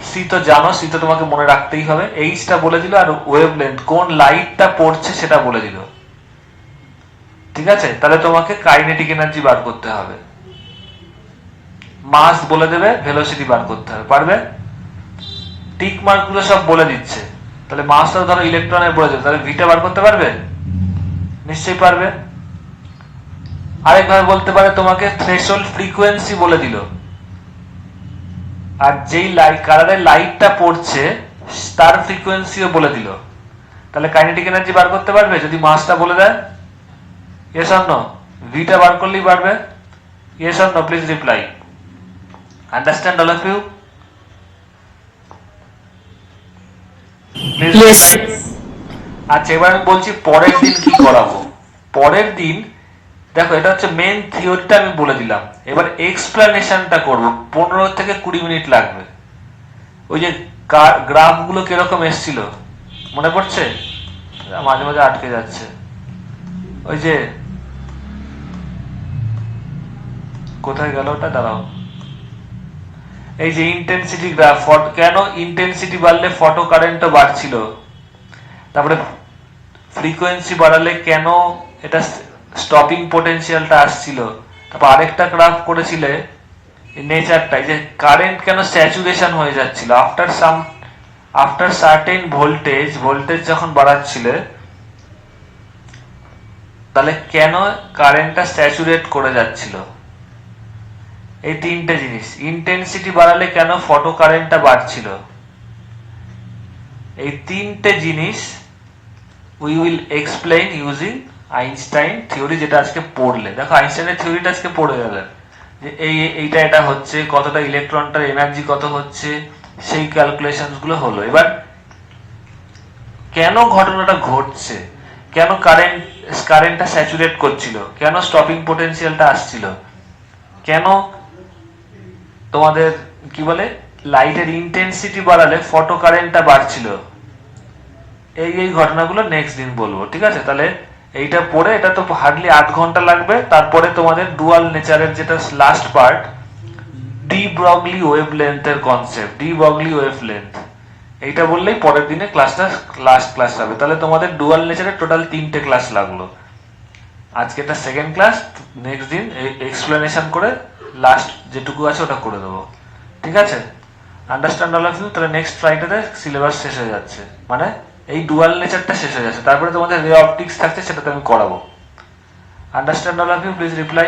A: সি তো জানো, সি তো তোমাকে মনে রাখতেই হবে, এইচটা বলে দিল, আর ওয়েভলেন্থ কোন লাইটটা পড়ছে সেটা বলে দিল, ঠিক আছে? তাহলে তোমাকে কাইনেটিক এনার্জি বার করতে হবে, মাস বলে দেবে, ভেলোসিটি বার করতে হবে, পারবে? টিক মার্ক গুলো সব বলে দিচ্ছে, তাহলে মাসটা ধরো ইলেকট্রনের বলে দেবে, তাহলে ভিটা বার করতে পারবে, নিশ্চয়ই পারবে। আরেকভাবে বলতে পারে, তোমাকে থ্রেশহোল্ড ফ্রিকোয়েন্সি বলে দিল, আর যেই লাইট কালারের লাইটটা পড়ছে তার ফ্রিকোয়েন্সিও বলে দিল, তাহলে কাইনেটিক এনার্জি বার করতে পারবে যদি মাসটা বলে দেয়? Yes or no? ভিটা বার করলেই পারবে? Yes or no? Please reply. Understand all of you? Please.
B: Yes, sir.
A: আচ্ছা, এবার আমি বলছি পরের দিন কি করাবো। পরের দিন দেখো, এটা হচ্ছে মেন থিওরিটা আমি বলে দিলাম, এবার এক্সপ্লেনেশনটা করব। 15 থেকে 20 মিনিট লাগবে। ওই যে গ্রাফ গুলো কিরকম এসছিল মনে পড়ছে? মাঝে মাঝে আটকে যাচ্ছে। ওই যে কোথায় গেল ওটা, দাঁড়াও। এই যে ইন্টেন্সিটি গ্রাফ, কেন ইন্টেন্সিটি বাড়লে ফটো কারেন্টও বাড়ছিল, তারপরে ফ্রিকোয়েন্সি বাড়ালে কেন এটা স্টপিং পোটেনশিয়ালটা আসছিল, তারপর আরেকটা গ্রাফ করেছিলে নেচারটা, যে কারেন্ট কেন স্যাচুরেশন হয়ে যাচ্ছিল আফটার সার্টেন ভোল্টেজ যখন বাড়াচ্ছিলে তাহলে কেন কারেন্টটা স্যাচুরেট করে যাচ্ছিল। এই তিনটে জিনিস। ইন্টেন্সিটি বাড়ালে কেন ফটো কারেন্টটা বাড়ছিল, এই তিনটে জিনিস we will explain using Einstein theory, যেটা আজকে পড়লে। দেখো আইনস্টাইনের থিওরিটা আজকে পড়ে গেলেন, যে এইটা এটা হচ্ছে, কতটা ইলেকট্রনটার এনার্জি কত হচ্ছে, সেই ক্যালকুলেশন গুলো হলো। এবার কেন ঘটনাটা ঘটছে, কেন কারেন্টটা স্যাচুরেট করছিল, কেন স্টপিং পোটেনশিয়ালটা আসছিল, কেন তোমাদের কি বলে লাইটের ইন্টেন্সিটি বাড়ালে ফটো কারেন্টটা বাড়ছিল, এই ঘটনাগুলো নেক্সট দিন বলবো, ঠিক আছে? তাহলে এইটা পড়ে, এটা তো হার্ডলি 8 ঘন্টা লাগবে। তারপরে তোমাদের ডুয়াল নেচারের যেটা last part, de Broglie wavelength এর কনসেপ্ট, ডি ব্রগলি ওয়েভলেন্থ, এইটা বললেই পরের দিনে ক্লাসটা লাস্ট ক্লাস হবে। তাহলে তোমাদের ডুয়াল নেচারের টোটাল 3টে ক্লাস লাগলো। আজকে এটা সেকেন্ড ক্লাস, নেক্সট দিন এক্সপ্লেনেশন করে লাস্ট যেটুকু আছে ওটা করে দেবো, ঠিক আছে? Understand all of you? তাহলে নেক্সট ফ্রাইডেতে সিলেবাস শেষ হয়ে যাচ্ছে, মানে এই ডুয়াল নেচারটা শেষ হয়ে যাচ্ছে, তারপরে তোমাদের রে অপটিক্স থাকছে, সেটাতে আমি করাবো। Understand all of you? Please reply.